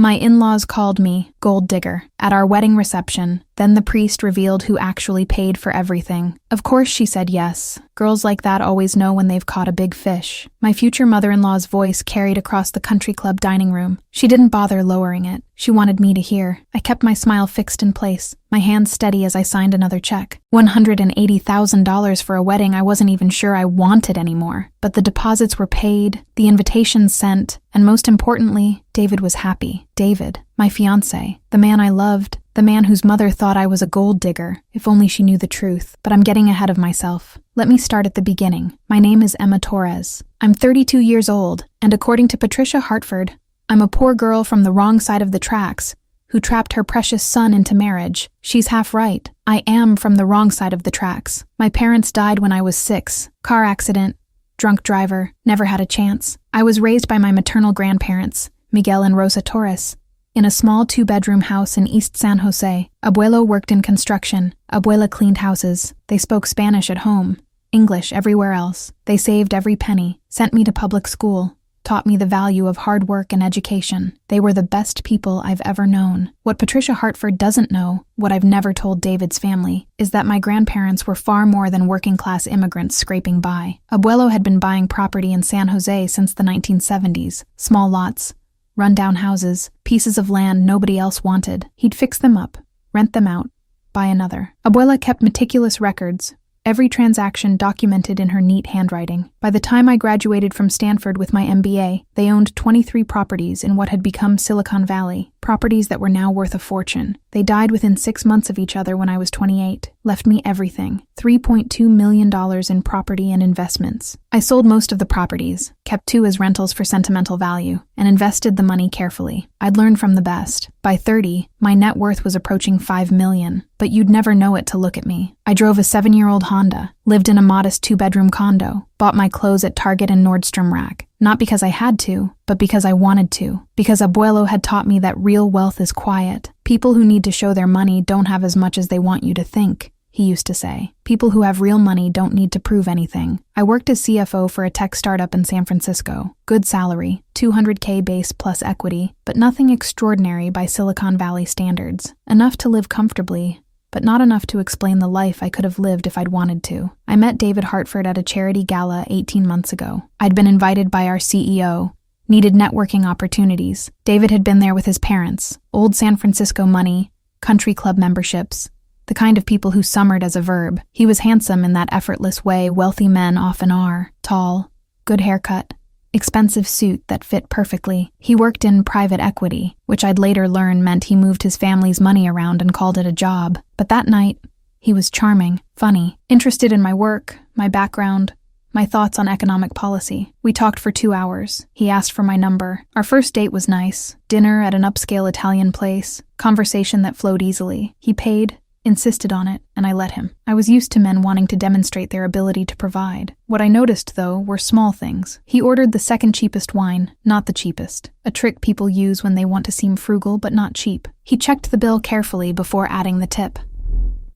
My in-laws called me gold digger at our wedding reception. Then the priest revealed who actually paid for everything. Of course she said yes. Girls like that always know when they've caught a big fish. My future mother-in-law's voice carried across the country club dining room. She didn't bother lowering it. She wanted me to hear. I kept my smile fixed in place, my hands steady as I signed another check. $180,000 for a wedding I wasn't even sure I wanted anymore. But the deposits were paid, the invitations sent, and most importantly, David was happy. David, my fiancé, the man I loved, the man whose mother thought I was a gold digger, if only she knew the truth. But I'm getting ahead of myself. Let me start at the beginning. My name is Emma Torres. I'm 32 years old, and according to Patricia Hartford, I'm a poor girl from the wrong side of the tracks who trapped her precious son into marriage. She's half right. I am from the wrong side of the tracks. My parents died when I was 6. Car accident. Drunk driver. Never had a chance. I was raised by my maternal grandparents, Miguel and Rosa Torres, in a small 2-bedroom house in East San Jose. Abuelo worked in construction. Abuela cleaned houses. They spoke Spanish at home, English everywhere else. They saved every penny, sent me to public school, taught me the value of hard work and education. They were the best people I've ever known. What Patricia Hartford doesn't know, what I've never told David's family, is that my grandparents were far more than working-class immigrants scraping by. Abuelo had been buying property in San Jose since the 1970s. Small lots, run-down houses, pieces of land nobody else wanted. He'd fix them up, rent them out, buy another. Abuela kept meticulous records, every transaction documented in her neat handwriting. By the time I graduated from Stanford with my MBA, they owned 23 properties in what had become Silicon Valley, properties that were now worth a fortune. They died within 6 months of each other when I was 28, left me everything, $3.2 million in property and investments. I sold most of the properties, kept 2 as rentals for sentimental value, and invested the money carefully. I'd learned from the best. By 30, my net worth was approaching $5 million, but you'd never know it to look at me. I drove a 7-year-old Honda, lived in a modest 2-bedroom condo, bought my clothes at Target and Nordstrom Rack. Not because I had to, but because I wanted to. Because Abuelo had taught me that real wealth is quiet. People who need to show their money don't have as much as they want you to think, he used to say. People who have real money don't need to prove anything. I worked as CFO for a tech startup in San Francisco. Good salary, $200K base plus equity, but nothing extraordinary by Silicon Valley standards. Enough to live comfortably, but not enough to explain the life I could have lived if I'd wanted to. I met David Hartford at a charity gala 18 months ago. I'd been invited by our CEO, needed networking opportunities. David had been there with his parents, old San Francisco money, country club memberships, the kind of people who summered as a verb. He was handsome in that effortless way wealthy men often are, tall, good haircut, expensive suit that fit perfectly. He worked in private equity, which I'd later learn meant he moved his family's money around and called it a job. But that night, he was charming, funny, interested in my work, my background, my thoughts on economic policy. We talked for 2 hours. He asked for my number. Our first date was nice. Dinner at an upscale Italian place. Conversation that flowed easily. He paid, insisted on it, and I let him. I was used to men wanting to demonstrate their ability to provide. What I noticed, though, were small things. He ordered the second cheapest wine, not the cheapest, a trick people use when they want to seem frugal but not cheap. He checked the bill carefully before adding the tip.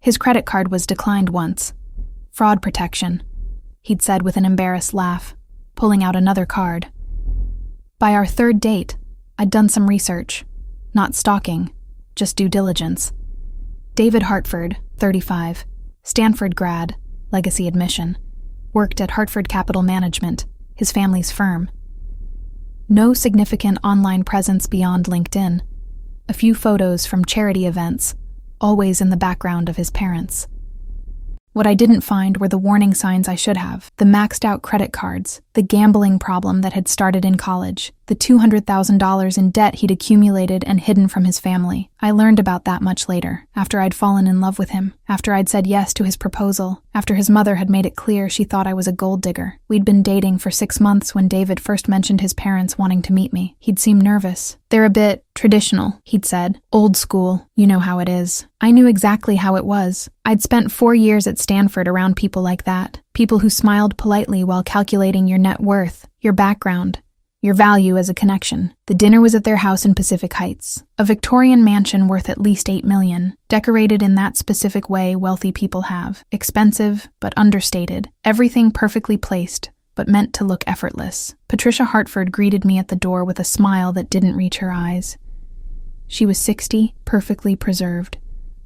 His credit card was declined once. Fraud protection, he'd said with an embarrassed laugh, pulling out another card. By our third date, I'd done some research. Not stalking, just due diligence. David Hartford, 35, Stanford grad, legacy admission, worked at Hartford Capital Management, his family's firm. No significant online presence beyond LinkedIn. A few photos from charity events, always in the background of his parents. What I didn't find were the warning signs I should have, the maxed-out credit cards, the gambling problem that had started in college, the $200,000 in debt he'd accumulated and hidden from his family. I learned about that much later, after I'd fallen in love with him, after I'd said yes to his proposal, after his mother had made it clear she thought I was a gold digger. We'd been dating for 6 months when David first mentioned his parents wanting to meet me. He'd seemed nervous. "They're a bit traditional," he'd said. "Old school. You know how it is." I knew exactly how it was. I'd spent 4 years at Stanford around people like that. People who smiled politely while calculating your net worth, your background, your value as a connection. The dinner was at their house in Pacific Heights, a Victorian mansion worth at least $8 million, decorated in that specific way wealthy people have. Expensive, but understated. Everything perfectly placed, but meant to look effortless. Patricia Hartford greeted me at the door with a smile that didn't reach her eyes. She was 60, perfectly preserved,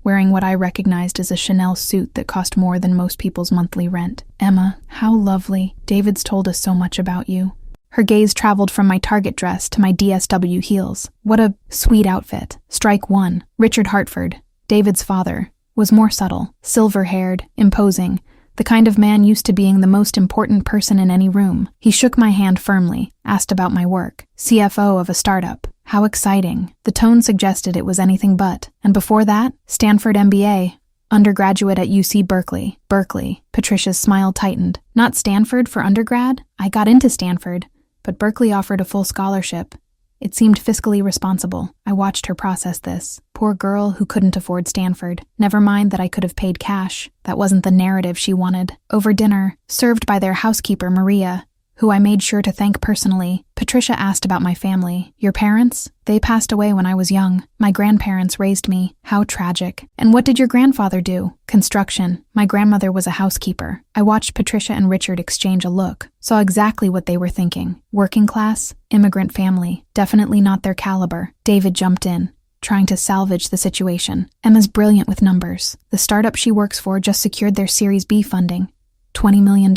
wearing what I recognized as a Chanel suit that cost more than most people's monthly rent. "Emma, how lovely. David's told us so much about you." Her gaze traveled from my Target dress to my DSW heels. "What a sweet outfit." Strike one. Richard Hartford, David's father, was more subtle, silver-haired, imposing, the kind of man used to being the most important person in any room. He shook my hand firmly, asked about my work. "CFO of a startup. How exciting." The tone suggested it was anything but. "And before that, Stanford MBA, undergraduate at UC Berkeley." Berkeley. Patricia's smile tightened. "Not Stanford for undergrad? I got into Stanford, but Berkeley offered a full scholarship. It seemed fiscally responsible." I watched her process this. Poor girl who couldn't afford Stanford. Never mind that I could have paid cash. That wasn't the narrative she wanted. Over dinner, served by their housekeeper, Maria, who I made sure to thank personally, Patricia asked about my family. "Your parents? They passed away when I was young. My grandparents raised me." "How tragic." "And what did your grandfather do?" "Construction. My grandmother was a housekeeper." I watched Patricia and Richard exchange a look, saw exactly what they were thinking. Working class, immigrant family, definitely not their caliber. David jumped in, trying to salvage the situation. "Emma's brilliant with numbers. The startup she works for just secured their Series B funding. $20 million.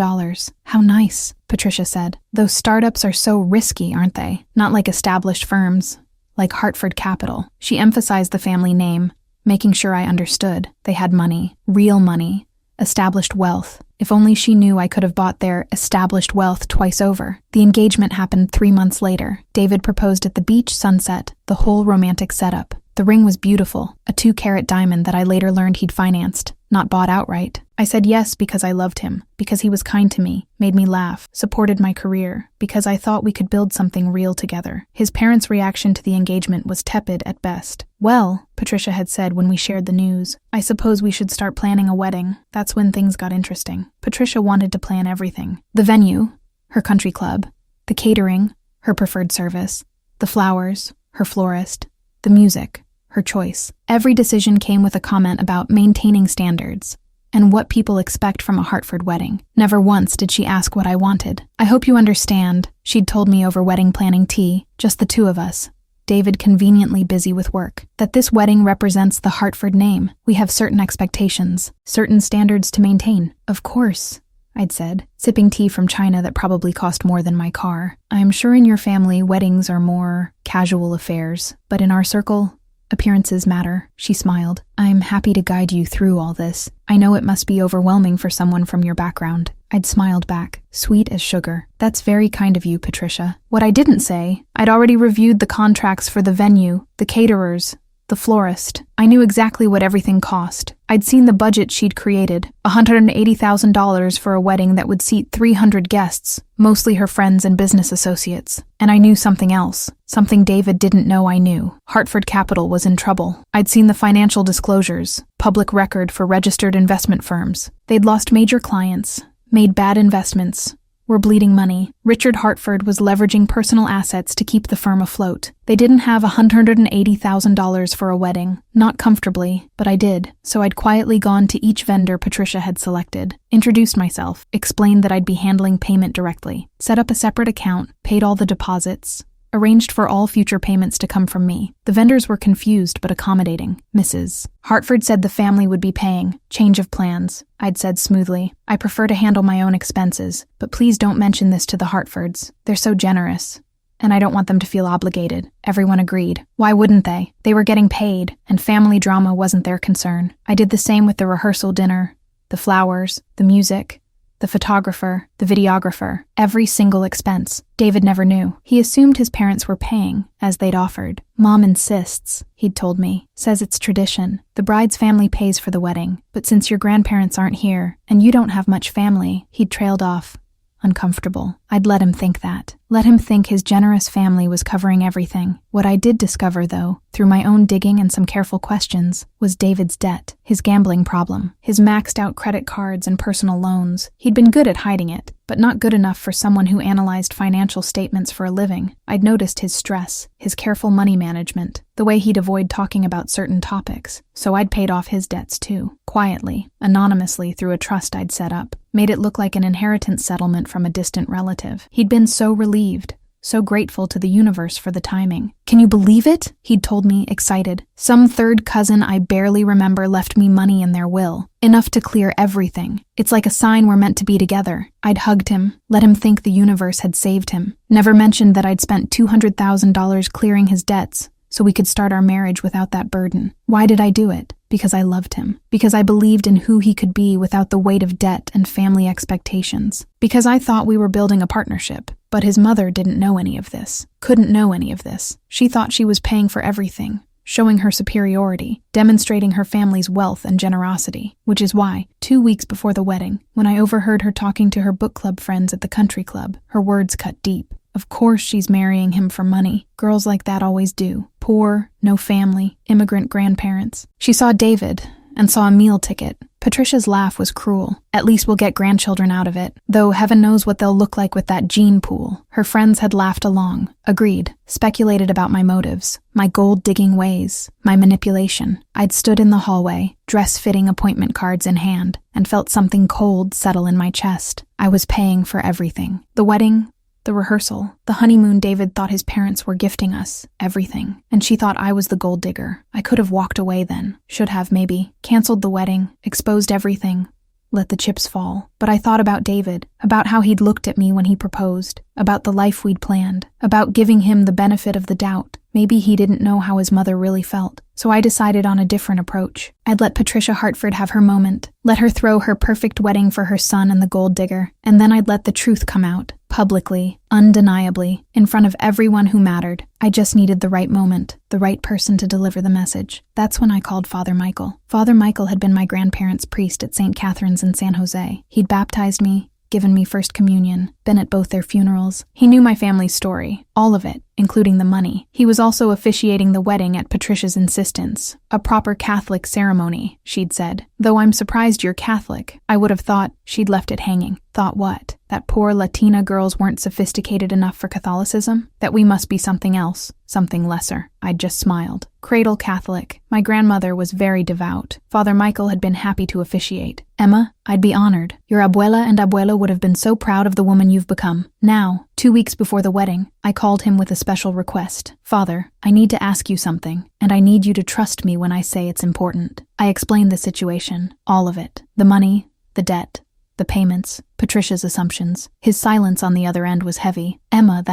How nice," Patricia said. "Those startups are so risky, aren't they? Not like established firms, like Hartford Capital." She emphasized the family name, making sure I understood. They had money, real money, established wealth. If only she knew I could have bought their established wealth twice over. The engagement happened 3 months later. David proposed at the beach, sunset, the whole romantic setup. The ring was beautiful, a 2-carat diamond that I later learned he'd financed, not bought outright. I said yes because I loved him, because he was kind to me, made me laugh, supported my career, because I thought we could build something real together. His parents' reaction to the engagement was tepid at best. "Well," Patricia had said when we shared the news, "I suppose we should start planning a wedding." That's when things got interesting. Patricia wanted to plan everything. The venue, her country club, the catering, her preferred service, the flowers, her florist, the music, her choice. Every decision came with a comment about maintaining standards and what people expect from a Hartford wedding. Never once did she ask what I wanted. "I hope you understand," she'd told me over wedding planning tea, just the two of us, David conveniently busy with work, "that this wedding represents the Hartford name. We have certain expectations, certain standards to maintain." "Of course," I'd said, sipping tea from China that probably cost more than my car. "I am sure in your family weddings are more casual affairs, but in our circle, appearances matter." She smiled. "I'm happy to guide you through all this. I know it must be overwhelming for someone from your background." I'd smiled back, sweet as sugar. "That's very kind of you, Patricia." What I didn't say, I'd already reviewed the contracts for the venue, the caterers, the florist. I knew exactly what everything cost. I'd seen the budget she'd created, $180,000 for a wedding that would seat 300 guests, mostly her friends and business associates. And I knew something else, something David didn't know I knew. Hartford Capital was in trouble. I'd seen the financial disclosures, public record for registered investment firms. They'd lost major clients, made bad investments, were bleeding money. Richard Hartford was leveraging personal assets to keep the firm afloat. They didn't have $180,000 for a wedding. Not comfortably, but I did. So I'd quietly gone to each vendor Patricia had selected, introduced myself, explained that I'd be handling payment directly, set up a separate account, paid all the deposits, arranged for all future payments to come from me. The vendors were confused but accommodating. "Mrs. Hartford said the family would be paying. Change of plans," I'd said smoothly. "I prefer to handle my own expenses, but please don't mention this to the Hartfords. They're so generous, and I don't want them to feel obligated." Everyone agreed. Why wouldn't they? They were getting paid, and family drama wasn't their concern. I did the same with the rehearsal dinner, the flowers, the music, the photographer, the videographer, every single expense. David never knew. He assumed his parents were paying, as they'd offered. "Mom insists," he'd told me. "Says it's tradition. The bride's family pays for the wedding, but since your grandparents aren't here, and you don't have much family," he'd trailed off, uncomfortable. I'd let him think that. Let him think his generous family was covering everything. What I did discover, though, through my own digging and some careful questions, was David's debt, his gambling problem, his maxed-out credit cards and personal loans. He'd been good at hiding it, but not good enough for someone who analyzed financial statements for a living. I'd noticed his stress, his careful money management, the way he'd avoid talking about certain topics. So I'd paid off his debts too, quietly, anonymously through a trust I'd set up. Made it look like an inheritance settlement from a distant relative. He'd been so relieved, so grateful to the universe for the timing. "Can you believe it?" he'd told me, excited. "Some third cousin I barely remember left me money in their will. Enough to clear everything. It's like a sign we're meant to be together." I'd hugged him, let him think the universe had saved him. Never mentioned that I'd spent $200,000 clearing his debts so we could start our marriage without that burden. Why did I do it? Because I loved him. Because I believed in who he could be without the weight of debt and family expectations. Because I thought we were building a partnership. But his mother didn't know any of this. Couldn't know any of this. She thought she was paying for everything, showing her superiority, demonstrating her family's wealth and generosity. Which is why, 2 weeks before the wedding, when I overheard her talking to her book club friends at the country club, her words cut deep. Of course she's marrying him for money. Girls like that always do. Poor, no family, immigrant grandparents. She saw David and saw a meal ticket. Patricia's laugh was cruel. At least we'll get grandchildren out of it, though heaven knows what they'll look like with that gene pool. Her friends had laughed along, agreed, speculated about my motives, my gold-digging ways, my manipulation. I'd stood in the hallway, dress-fitting appointment cards in hand, and felt something cold settle in my chest. I was paying for everything. The wedding, the rehearsal, the honeymoon David thought his parents were gifting us, everything. And she thought I was the gold digger. I could have walked away then. Should have, maybe. Canceled the wedding, exposed everything, let the chips fall. But I thought about David, about how he'd looked at me when he proposed, about the life we'd planned, about giving him the benefit of the doubt. Maybe he didn't know how his mother really felt. So I decided on a different approach. I'd let Patricia Hartford have her moment, let her throw her perfect wedding for her son and the gold digger, and then I'd let the truth come out, publicly, undeniably, in front of everyone who mattered. I just needed the right moment, the right person to deliver the message. That's when I called Father Michael. Father Michael had been my grandparents' priest at St. Catherine's in San Jose. He'd baptized me, given me First Communion, been at both their funerals. He knew my family's story, all of it, including the money. He was also officiating the wedding at Patricia's insistence. A proper Catholic ceremony, she'd said. "Though I'm surprised you're Catholic." I would have thought she'd left it hanging. Thought what? That poor Latina girls weren't sophisticated enough for Catholicism? That we must be something else, something lesser. I'd just smiled. Cradle Catholic. My grandmother was very devout. Father Michael had been happy to officiate. "Emma, I'd be honored. Your abuela and abuelo would have been so proud of the woman you've become." Now, 2 weeks before the wedding, I called him with a special request. "Father, I need to ask you something, and I need you to trust me when I say it's important." I explained the situation, all of it. The money, the debt, the payments, Patricia's assumptions. His silence on the other end was heavy. "Emma,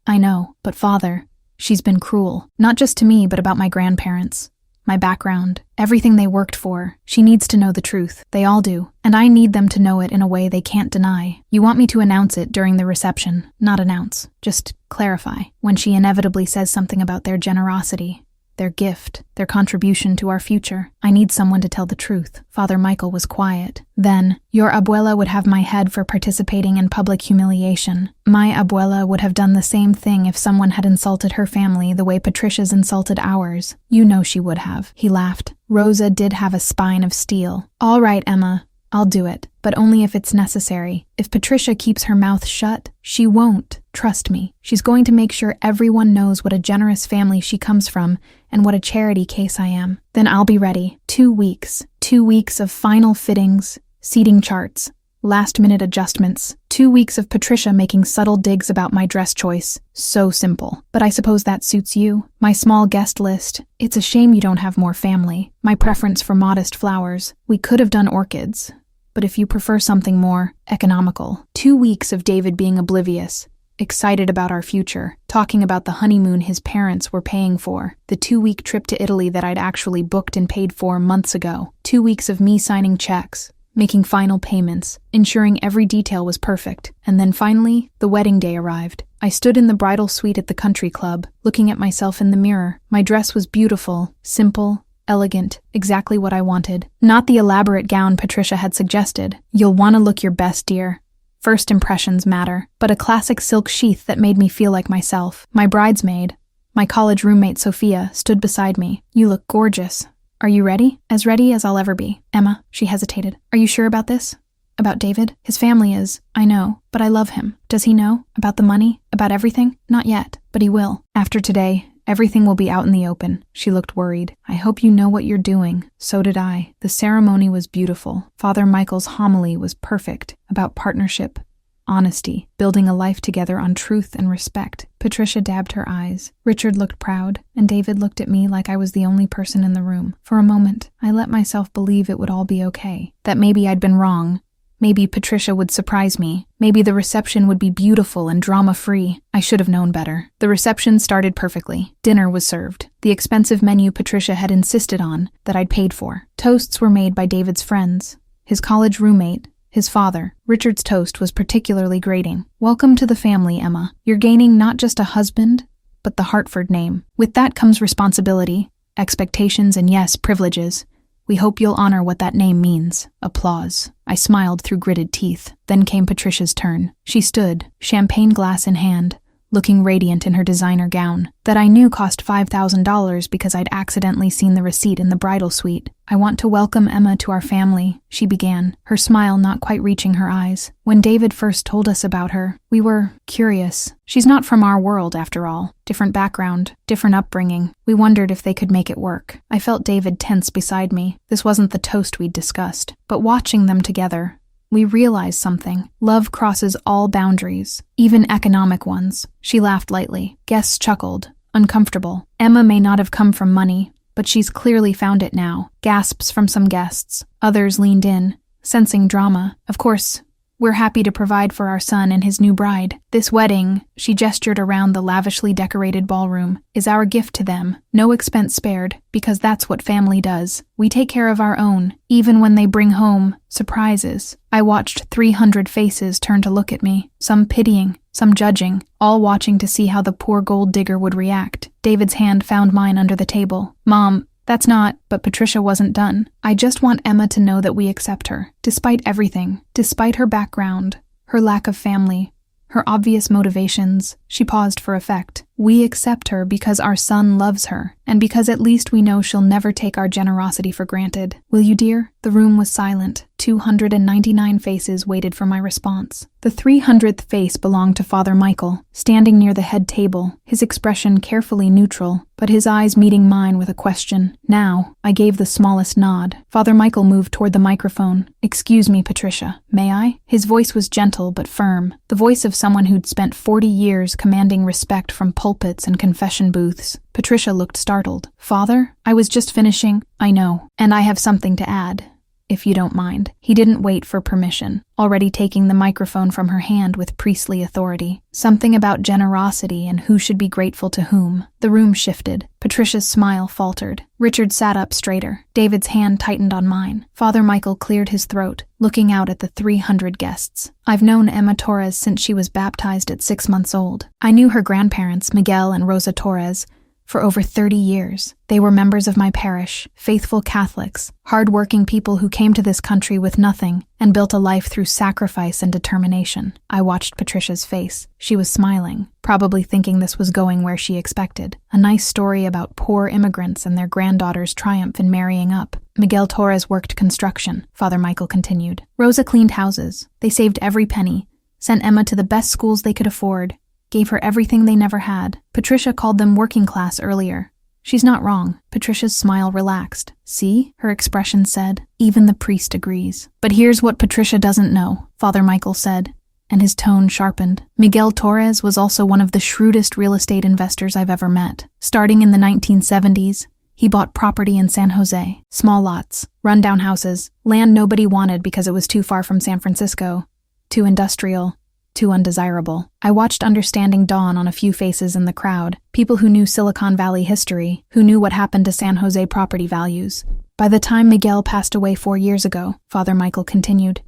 I know, but Father, she's been cruel. Not just to me, but about my grandparents. My background, everything they worked for. She needs to know the truth. They all do. And I need them to know it in a way they can't deny. You want me to announce it during the reception. Not announce. Just clarify. When she inevitably says something about their generosity, their gift, their contribution to our future. I need someone to tell the truth." Father Michael was quiet. Then, "Your abuela would have my head for participating in public humiliation. My abuela would have done the same thing if someone had insulted her family the way Patricia's insulted ours. You know she would have." He laughed. "Rosa did have a spine of steel." "All right, Emma. I'll do it, but only if it's necessary. If Patricia keeps her mouth shut, she won't. Trust me. She's going to make sure everyone knows what a generous family she comes from and what a charity case I am. Then I'll be ready. 2 weeks. 2 weeks of final fittings, seating charts, last-minute adjustments. 2 weeks of Patricia making subtle digs about my dress choice. So simple. But I suppose that suits you. My small guest list. It's a shame you don't have more family. My preference for modest flowers. We could have done orchids. But if you prefer something more economical. 2 weeks of David being oblivious, excited about our future, talking about the honeymoon his parents were paying for, the 2-week trip to Italy that I'd actually booked and paid for months ago, 2 weeks of me signing checks, making final payments, ensuring every detail was perfect. And then finally, the wedding day arrived. I stood in the bridal suite at the country club, looking at myself in the mirror. My dress was beautiful, simple, elegant, exactly what I wanted. Not the elaborate gown Patricia had suggested. You'll want to look your best, dear. First impressions matter. But a classic silk sheath that made me feel like myself. My bridesmaid, my college roommate Sophia, stood beside me. "You look gorgeous. Are you ready?" "As ready as I'll ever be." "Emma," she hesitated. "Are you sure about this? About David? His family is, I know, but I love him. Does he know? About the money? About everything?" "Not yet, but he will. After today, everything will be out in the open." She looked worried. "I hope you know what you're doing." So did I. The ceremony was beautiful. Father Michael's homily was perfect, about partnership, honesty, building a life together on truth and respect. Patricia dabbed her eyes. Richard looked proud, and David looked at me like I was the only person in the room. For a moment, I let myself believe it would all be okay, that maybe I'd been wrong. Maybe Patricia would surprise me. Maybe the reception would be beautiful and drama-free. I should have known better. The reception started perfectly. Dinner was served. The expensive menu Patricia had insisted on, that I'd paid for. Toasts were made by David's friends, his college roommate, his father. Richard's toast was particularly grating. "Welcome to the family, Emma. You're gaining not just a husband, but the Hartford name. With that comes responsibility, expectations, and yes, privileges. We hope you'll honor what that name means." Applause. I smiled through gritted teeth. Then came Patricia's turn. She stood, champagne glass in hand, looking radiant in her designer gown, that I knew cost $5,000 because I'd accidentally seen the receipt in the bridal suite. "I want to welcome Emma to our family," she began, her smile not quite reaching her eyes. "When David first told us about her, we were curious. She's not from our world, after all. Different background, different upbringing. We wondered if they could make it work." I felt David tense beside me. This wasn't the toast we'd discussed. But watching them together, we realized something. Love crosses all boundaries, even economic ones. She laughed lightly. Guests chuckled, uncomfortable. Emma may not have come from money, but she's clearly found it now. Gasps from some guests. Others leaned in, sensing drama. "Of course, we're happy to provide for our son and his new bride. This wedding," she gestured around the lavishly decorated ballroom, "is our gift to them. No expense spared, because that's what family does. We take care of our own, even when they bring home surprises." I watched 300 faces turn to look at me, some pitying, some judging, all watching to see how the poor gold digger would react. David's hand found mine under the table. "Mom, that's not," but Patricia wasn't done. "I just want Emma to know that we accept her, despite everything, despite her background, her lack of family, her obvious motivations." She paused for effect. "We accept her because our son loves her, and because at least we know she'll never take our generosity for granted. Will you, dear?" The room was silent. 299 faces waited for my response. The 300th face belonged to Father Michael, standing near the head table, his expression carefully neutral, but his eyes meeting mine with a question. "Now," I gave the smallest nod. Father Michael moved toward the microphone. "Excuse me, Patricia, may I?" His voice was gentle but firm, the voice of someone who'd spent 40 years commanding respect from pulpits and confession booths. Patricia looked startled. "Father, I was just finishing." "I know, and I have something to add, if you don't mind." He didn't wait for permission, already taking the microphone from her hand with priestly authority. "Something about generosity and who should be grateful to whom." The room shifted. Patricia's smile faltered. Richard sat up straighter. David's hand tightened on mine. Father Michael cleared his throat, looking out at the 300 guests. "I've known Emma Torres since she was baptized at 6 months old. I knew her grandparents, Miguel and Rosa Torres, for over 30 years. They were members of my parish, faithful Catholics, hard-working people who came to this country with nothing and built a life through sacrifice and determination." I watched Patricia's face. She was smiling, probably thinking this was going where she expected. A nice story about poor immigrants and their granddaughter's triumph in marrying up. "Miguel Torres worked construction," Father Michael continued. "Rosa cleaned houses. They saved every penny, sent Emma to the best schools they could afford, gave her everything they never had. Patricia called them working class earlier. She's not wrong." Patricia's smile relaxed. "See?" her expression said. "Even the priest agrees." "But here's what Patricia doesn't know," Father Michael said, and his tone sharpened. "Miguel Torres was also one of the shrewdest real estate investors I've ever met. Starting in the 1970s, he bought property in San Jose. Small lots, rundown houses, land nobody wanted because it was too far from San Francisco, too industrial, too undesirable." I watched understanding dawn on a few faces in the crowd, people who knew Silicon Valley history, who knew what happened to San Jose property values. "By the time Miguel passed away 4 years ago," Father Michael continued,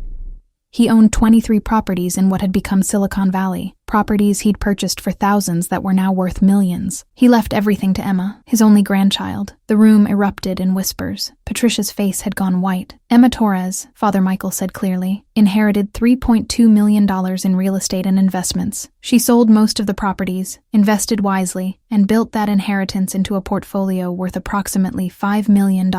"he owned 23 properties in what had become Silicon Valley, properties he'd purchased for thousands that were now worth millions. He left everything to Emma, his only grandchild." The room erupted in whispers. Patricia's face had gone white. "Emma Torres," Father Michael said clearly, "inherited $3.2 million in real estate and investments. She sold most of the properties, invested wisely, and built that inheritance into a portfolio worth approximately $5 million.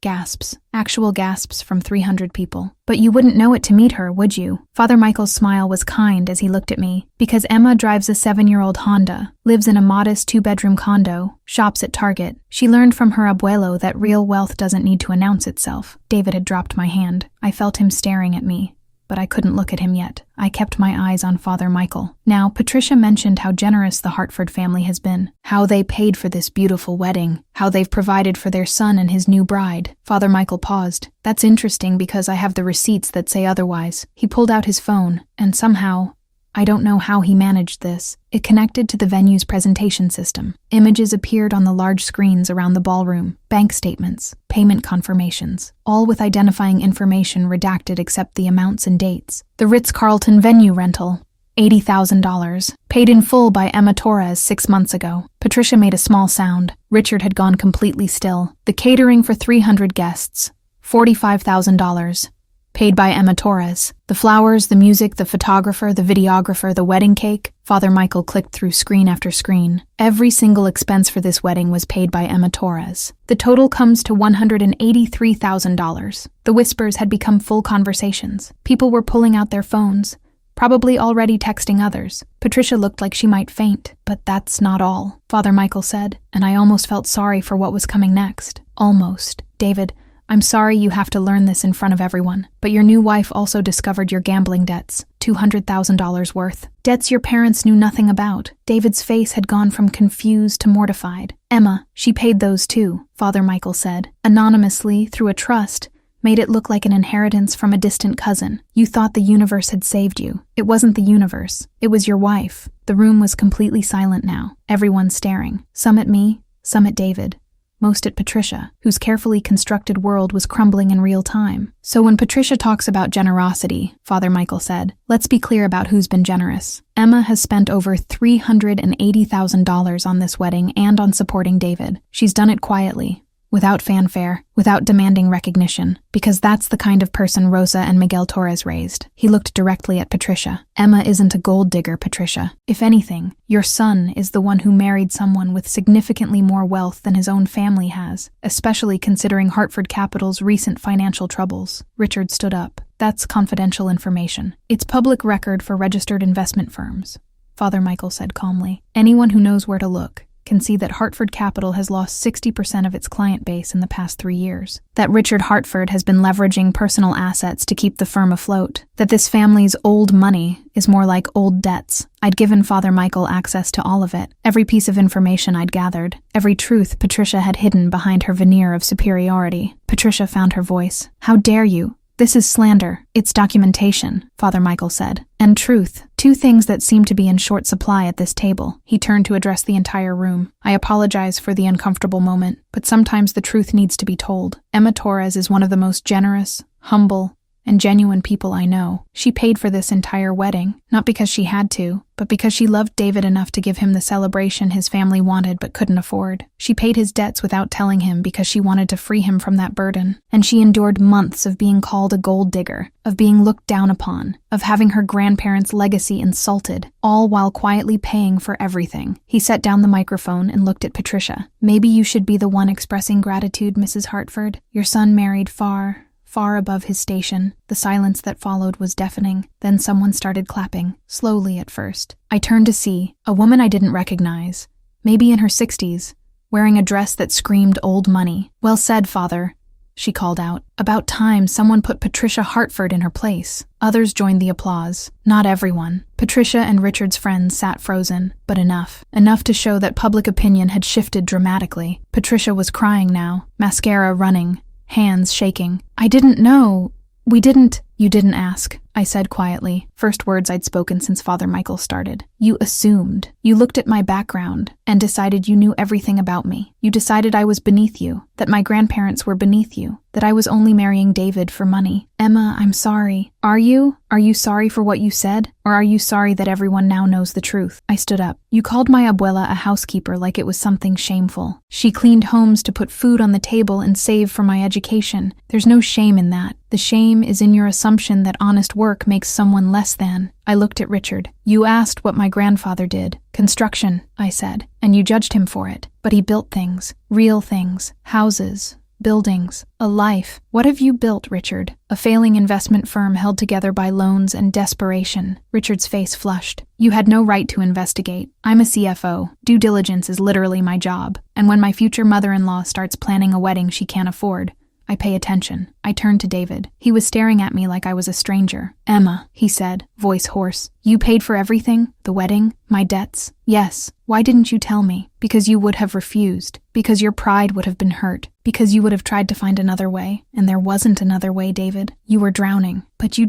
Gasps. Actual gasps from 300 people. "But you wouldn't know it to meet her, would you?" Father Michael's smile was kind as he looked at me. "Because Emma drives a 7-year-old Honda, lives in a modest 2-bedroom condo, shops at Target. She learned from her abuelo that real wealth doesn't need to announce itself." David had dropped my hand. I felt him staring at me, but I couldn't look at him yet. I kept my eyes on Father Michael. Now, Patricia mentioned how generous the Hartford family has been, how they paid for this beautiful wedding, how they've provided for their son and his new bride. Father Michael paused. That's interesting because I have the receipts that say otherwise. He pulled out his phone, and somehow, I don't know how he managed this, it connected to the venue's presentation system. Images appeared on the large screens around the ballroom, bank statements, payment confirmations, all with identifying information redacted except the amounts and dates. The Ritz-Carlton venue rental, $80,000, paid in full by Emma Torres 6 months ago. Patricia made a small sound. Richard had gone completely still. The catering for 300 guests, $45,000. Paid by Emma Torres. The flowers, the music, the photographer, the videographer, the wedding cake. Father Michael clicked through screen after screen. Every single expense for this wedding was paid by Emma Torres. The total comes to $183,000. The whispers had become full conversations. People were pulling out their phones, probably already texting others. Patricia looked like she might faint. But that's not all, Father Michael said, and I almost felt sorry for what was coming next. Almost. David, I'm sorry you have to learn this in front of everyone, but your new wife also discovered your gambling debts, $200,000 worth. Debts your parents knew nothing about. David's face had gone from confused to mortified. Emma, she paid those too, Father Michael said, anonymously, through a trust, made it look like an inheritance from a distant cousin. You thought the universe had saved you. It wasn't the universe. It was your wife. The room was completely silent now, everyone staring. Some at me, some at David. Most at Patricia, whose carefully constructed world was crumbling in real time. So when Patricia talks about generosity, Father Michael said, let's be clear about who's been generous. Emma has spent over $380,000 on this wedding and on supporting David. She's done it quietly, without fanfare, without demanding recognition, because that's the kind of person Rosa and Miguel Torres raised. He looked directly at Patricia. Emma isn't a gold digger, Patricia. If anything, your son is the one who married someone with significantly more wealth than his own family has, especially considering Hartford Capital's recent financial troubles. Richard stood up. That's confidential information. It's public record for registered investment firms, Father Michael said calmly. Anyone who knows where to look can see that Hartford Capital has lost 60% of its client base in the past 3 years. That Richard Hartford has been leveraging personal assets to keep the firm afloat. That this family's old money is more like old debts. I'd given Father Michael access to all of it. Every piece of information I'd gathered. Every truth Patricia had hidden behind her veneer of superiority. Patricia found her voice. How dare you? This is slander. It's documentation, Father Michael said. And truth. 2 things that seem to be in short supply at this table. He turned to address the entire room. I apologize for the uncomfortable moment, but sometimes the truth needs to be told. Emma Torres is one of the most generous, humble, and genuine people I know. She paid for this entire wedding, not because she had to, but because she loved David enough to give him the celebration his family wanted but couldn't afford. She paid his debts without telling him because she wanted to free him from that burden. And she endured months of being called a gold digger, of being looked down upon, of having her grandparents' legacy insulted, all while quietly paying for everything. He set down the microphone and looked at Patricia. Maybe you should be the one expressing gratitude, Mrs. Hartford. Your son married far above his station. The silence that followed was deafening. Then someone started clapping, slowly at first. I turned to see a woman I didn't recognize, maybe in her 60s, wearing a dress that screamed old money. Well said, Father, she called out. About time someone put Patricia Hartford in her place. Others joined the applause. Not everyone. Patricia and Richard's friends sat frozen, but enough. Enough to show that public opinion had shifted dramatically. Patricia was crying now, mascara running, hands shaking. I didn't know. We didn't. You didn't ask, I said quietly, first words I'd spoken since Father Michael started. You assumed. You looked at my background and decided you knew everything about me. You decided I was beneath you, that my grandparents were beneath you, that I was only marrying David for money. Emma, I'm sorry. Are you? Are you sorry for what you said? Or are you sorry that everyone now knows the truth? I stood up. You called my abuela a housekeeper like it was something shameful. She cleaned homes to put food on the table and save for my education. There's no shame in that. The shame is in your assumption that honest work makes someone less than. I looked at Richard. You asked what my grandfather did. Construction, I said, and you judged him for it. But he built things, real things, houses, buildings, a life. What have you built, Richard? A failing investment firm held together by loans and desperation. Richard's face flushed. You had no right to investigate. I'm a CFO. Due diligence is literally my job. And when my future mother-in-law starts planning a wedding she can't afford, I pay attention. I turned to David. He was staring at me like I was a stranger. Emma, he said, voice hoarse. You paid for everything? The wedding? My debts? Yes. Why didn't you tell me? Because you would have refused. Because your pride would have been hurt. Because you would have tried to find another way. And there wasn't another way, David. You were drowning. But you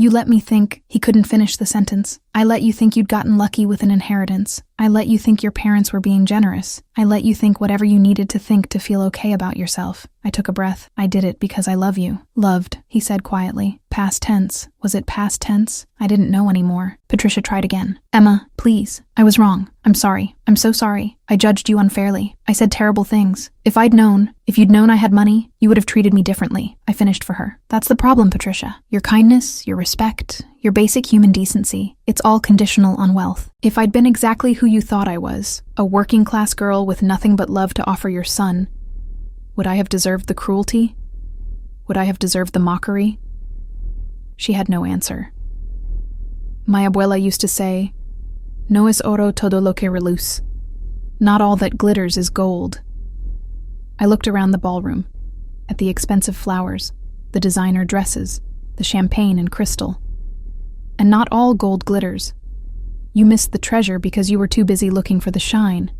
let me think. He couldn't finish the sentence. I let you think you'd gotten lucky with an inheritance. I let you think your parents were being generous. I let you think whatever you needed to think to feel okay about yourself. I took a breath. I did it because I love you. Loved, he said quietly. Past tense. Was it past tense? I didn't know anymore. Patricia tried again. Emma, please. I was wrong. I'm sorry. I'm so sorry. I judged you unfairly. I said terrible things. If you'd known I had money, you would have treated me differently. I finished for her. That's the problem, Patricia. Your kindness, your respect, your basic human decency, it's all conditional on wealth. If I'd been exactly who you thought I was, a working class girl with nothing but love to offer your son, would I have deserved the cruelty? Would I have deserved the mockery? She had no answer. My abuela used to say, no es oro todo lo que reluce. Not all that glitters is gold. I looked around the ballroom, at the expensive flowers, the designer dresses, the champagne and crystal. And not all gold glitters. You missed the treasure because you were too busy looking for the shine.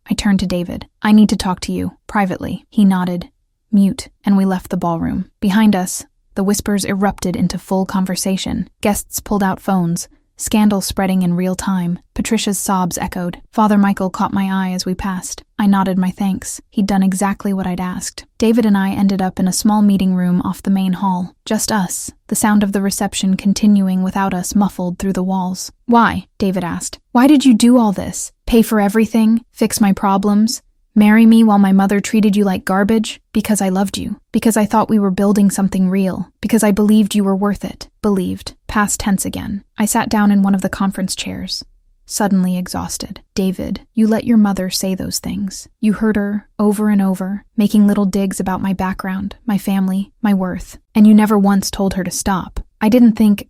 I turned to David. I need to talk to you, privately. He nodded, mute, and we left the ballroom. Behind us, the whispers erupted into full conversation. Guests pulled out phones, scandal spreading in real time. Patricia's sobs echoed. Father Michael caught my eye as we passed. I nodded my thanks. He'd done exactly what I'd asked. David and I ended up in a small meeting room off the main hall. Just us, the sound of the reception continuing without us muffled through the walls. Why? David asked. Why did you do all this? Pay for everything? Fix my problems? Marry me while my mother treated you like garbage? Because I loved you. Because I thought we were building something real. Because I believed you were worth it. Believed. Past tense again. I sat down in one of the conference chairs, suddenly exhausted. David, you let your mother say those things. You heard her over and over, making little digs about my background, my family, my worth. And you never once told her to stop. I didn't think,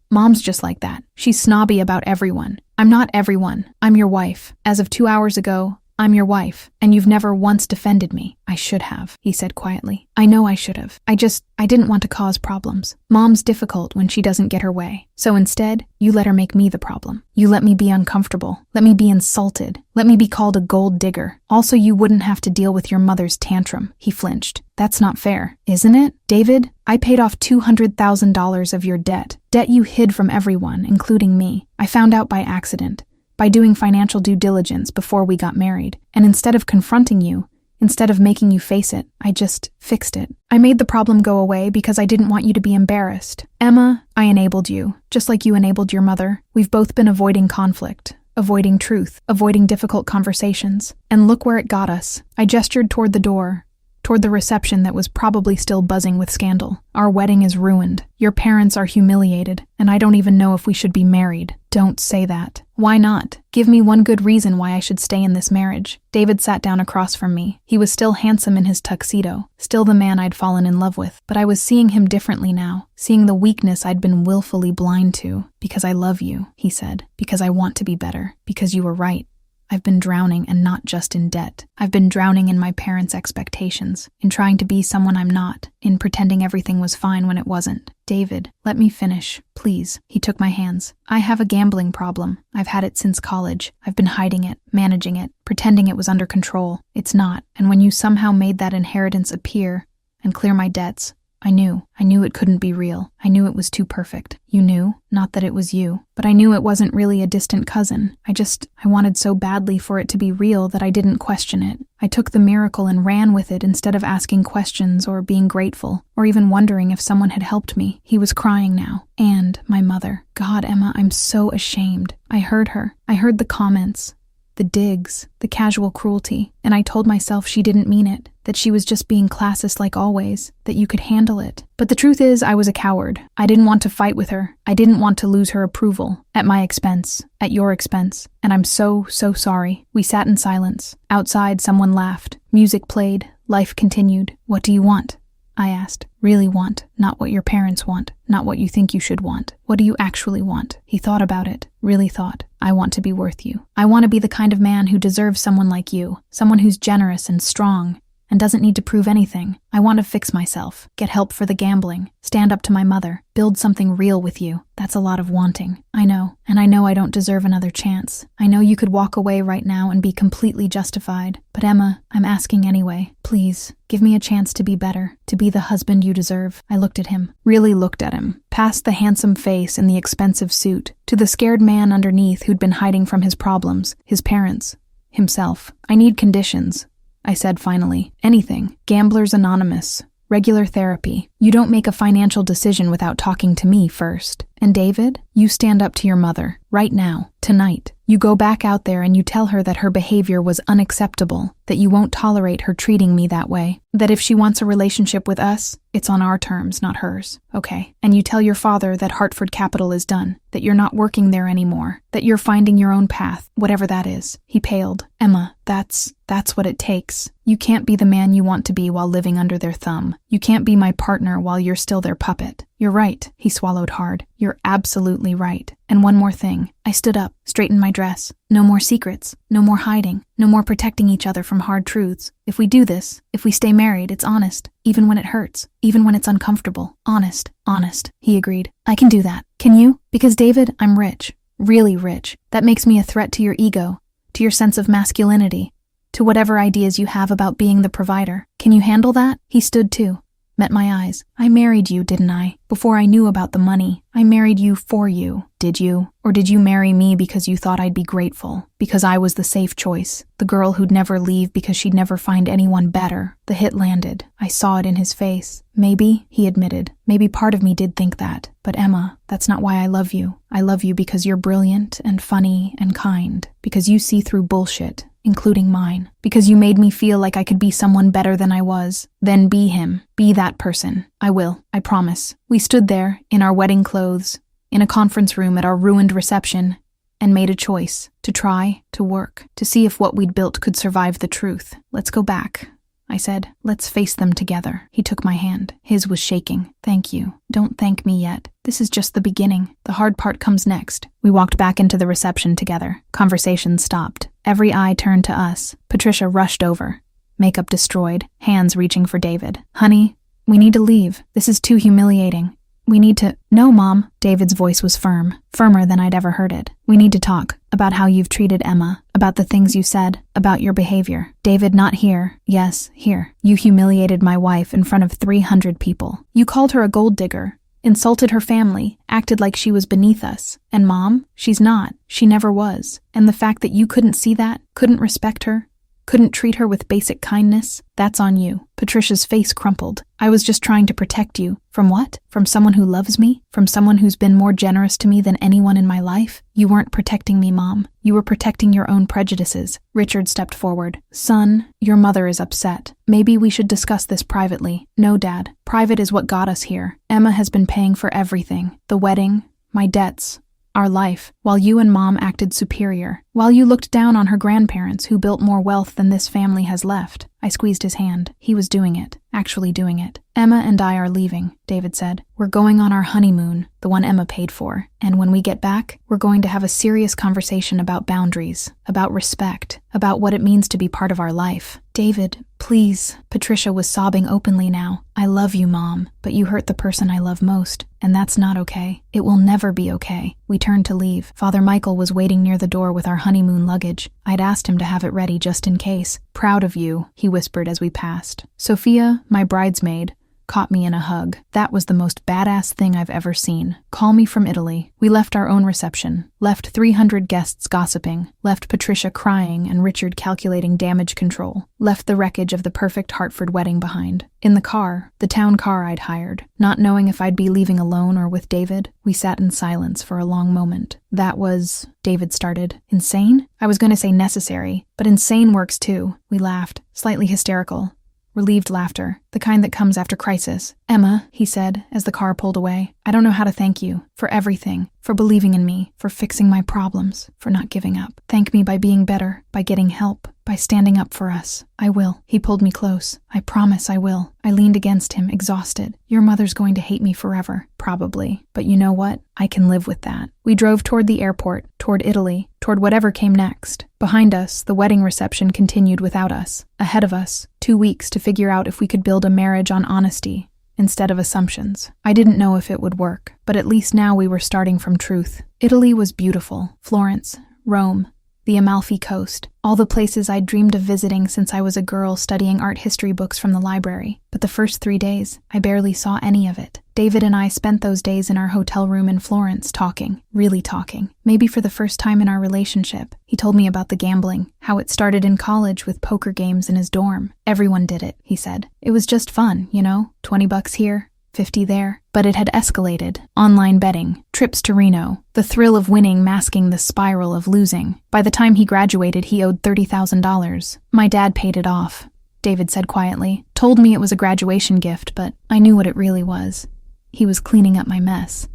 Mom's just like that. She's snobby about everyone. I'm not everyone. I'm your wife. As of 2 hours ago, I'm your wife, and you've never once defended me. I should have, he said quietly. I know I should have. I didn't want to cause problems. Mom's difficult when she doesn't get her way. So instead, you let her make me the problem. You let me be uncomfortable. Let me be insulted. Let me be called a gold digger. Also, you wouldn't have to deal with your mother's tantrum. He flinched. That's not fair, isn't it? David, I paid off $200,000 of your debt. Debt you hid from everyone, including me. I found out by accident. By doing financial due diligence before we got married. And instead of confronting you, instead of making you face it, I just fixed it. I made the problem go away because I didn't want you to be embarrassed. Emma, I enabled you, just like you enabled your mother. We've both been avoiding conflict, avoiding truth, avoiding difficult conversations. And look where it got us. I gestured toward the door, toward the reception that was probably still buzzing with scandal. Our wedding is ruined. Your parents are humiliated, and I don't even know if we should be married. Don't say that. Why not? Give me one good reason why I should stay in this marriage. David sat down across from me. He was still handsome in his tuxedo, still the man I'd fallen in love with, but I was seeing him differently now, seeing the weakness I'd been willfully blind to. Because I love you, he said. Because I want to be better. Because you were right. I've been drowning, and not just in debt. I've been drowning in my parents' expectations, in trying to be someone I'm not, in pretending everything was fine when it wasn't. David, let me finish, please. He took my hands. I have a gambling problem. I've had it since college. I've been hiding it, managing it, pretending it was under control. It's not. And when you somehow made that inheritance appear and clear my debts, I knew it couldn't be real. I knew it was too perfect. You knew, not that it was you, but I knew it wasn't really a distant cousin. I wanted so badly for it to be real that I didn't question it. I took the miracle and ran with it instead of asking questions or being grateful, or even wondering if someone had helped me. He was crying now. And my mother. God, Emma, I'm so ashamed. I heard her. I heard the comments. The digs, the casual cruelty, and I told myself she didn't mean it, that she was just being classist like always, that you could handle it. But the truth is, I was a coward. I didn't want to fight with her. I didn't want to lose her approval, at my expense, at your expense, and I'm so sorry. We sat in silence. Outside, someone laughed. Music played. Life continued. What do you want? I asked. Really want, not what your parents want, not what you think you should want. What do you actually want? He thought about it, really thought. I want to be worth you. I want to be the kind of man who deserves someone like you, someone who's generous and strong and doesn't need to prove anything. I want to fix myself, get help for the gambling, stand up to my mother, build something real with you. That's a lot of wanting. I know, and I know I don't deserve another chance. I know you could walk away right now and be completely justified. But Emma, I'm asking anyway. Please, give me a chance to be better, to be the husband you deserve. I looked at him, really looked at him, past the handsome face and the expensive suit, to the scared man underneath who'd been hiding from his problems, his parents, himself. I need conditions, I said finally. Anything. Gamblers Anonymous. Regular therapy. You don't make a financial decision without talking to me first. And David, you stand up to your mother. Right now. Tonight. You go back out there and you tell her that her behavior was unacceptable, that you won't tolerate her treating me that way, that if she wants a relationship with us, it's on our terms, not hers. Okay. And you tell your father that Hartford Capital is done, that you're not working there anymore, that you're finding your own path, whatever that is. He paled. Emma, that's what it takes. You can't be the man you want to be while living under their thumb. You can't be my partner while you're still their puppet. You're right. He swallowed hard. You're absolutely right. And one more thing. I stood up, straightened my dress. No more secrets. No more hiding. No more protecting each other from hard truths. If we do this, if we stay married, it's honest. Even when it hurts. Even when it's uncomfortable. Honest. Honest. He agreed. I can do that. Can you? Because David, I'm rich. Really rich. That makes me a threat to your ego. To your sense of masculinity. To whatever ideas you have about being the provider. Can you handle that? He stood too. Met my eyes. I married you, didn't I? Before I knew about the money. I married you for you. Did you? Or did you marry me because you thought I'd be grateful? Because I was the safe choice. The girl who'd never leave because she'd never find anyone better. The hit landed. I saw it in his face. Maybe, he admitted. Maybe part of me did think that. But Emma, that's not why I love you. I love you because you're brilliant and funny and kind. Because you see through bullshit. Including mine. Because you made me feel like I could be someone better than I was. Then be him. Be that person. I will. I promise. We stood there, in our wedding clothes, in a conference room at our ruined reception, and made a choice. To try, to work, to see if what we'd built could survive the truth. Let's go back, I said. Let's face them together. He took my hand. His was shaking. Thank you. Don't thank me yet. This is just the beginning. The hard part comes next. We walked back into the reception together. Conversation stopped. Every eye turned to us. Patricia rushed over. Makeup destroyed. Hands reaching for David. Honey, we need to leave. This is too humiliating. We need to— No, Mom. David's voice was firm. Firmer than I'd ever heard it. We need to talk. About how you've treated Emma. About the things you said. About your behavior. David, not here. Yes, here. You humiliated my wife in front of 300 people. You called her a gold digger. Insulted her family, acted like she was beneath us. And Mom, she's not. She never was. And the fact that you couldn't see that, couldn't respect her, couldn't treat her with basic kindness, that's on you. Patricia's face crumpled. I was just trying to protect you. From what? From someone who loves me? From someone who's been more generous to me than anyone in my life? You weren't protecting me, Mom. You were protecting your own prejudices. Richard stepped forward. Son, your mother is upset. Maybe we should discuss this privately. No, Dad. Private is what got us here. Emma has been paying for everything. The wedding, my debts, our life, while you and Mom acted superior, while you looked down on her grandparents who built more wealth than this family has left. I squeezed his hand. He was doing it, actually doing it. Emma and I are leaving, David said. We're going on our honeymoon, the one Emma paid for. And when we get back, we're going to have a serious conversation about boundaries, about respect, about what it means to be part of our life. David, please. Patricia was sobbing openly now. I love you, Mom, but you hurt the person I love most, and that's not okay. It will never be okay. We turned to leave. Father Michael was waiting near the door with our honeymoon luggage. I'd asked him to have it ready just in case. Proud of you, he whispered as we passed. Sophia, my bridesmaid, caught me in a hug. That was the most badass thing I've ever seen. Call me from Italy. We left our own reception, left 300 guests gossiping, left Patricia crying and Richard calculating damage control, left the wreckage of the perfect Hartford wedding behind. In the car, the town car I'd hired, not knowing if I'd be leaving alone or with David, we sat in silence for a long moment. That was, David started, insane? I was going to say necessary, but insane works too. We laughed, slightly hysterical. Relieved laughter, the kind that comes after crisis. Emma, he said, as the car pulled away, I don't know how to thank you for everything, for believing in me, for fixing my problems, for not giving up. Thank me by being better, by getting help, By standing up for us. I will. He pulled me close. I promise I will. I leaned against him, exhausted. Your mother's going to hate me forever. Probably. But you know what? I can live with that. We drove toward the airport, toward Italy, toward whatever came next. Behind us, the wedding reception continued without us. Ahead of us, 2 weeks to figure out if we could build a marriage on honesty instead of assumptions. I didn't know if it would work, but at least now we were starting from truth. Italy was beautiful. Florence, Rome, the Amalfi Coast, all the places I'd dreamed of visiting since I was a girl studying art history books from the library. But the first 3 days, I barely saw any of it. David and I spent those days in our hotel room in Florence talking, really talking. Maybe for the first time in our relationship. He told me about the gambling, how it started in college with poker games in his dorm. Everyone did it, he said. It was just fun, you know, $20 here, 50 there. But it had escalated. Online betting, trips to Reno, the thrill of winning masking the spiral of losing. By the time he graduated, he owed $30,000. My dad paid it off, David said quietly. Told me it was a graduation gift, but I knew what it really was. He was cleaning up my mess.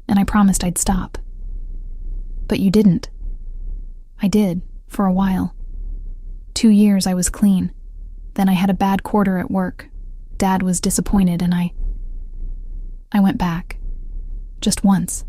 And I promised I'd stop. But you didn't. I did, for a while. 2 years I was clean. Then I had a bad quarter at work. Dad was disappointed and I went back. Just once,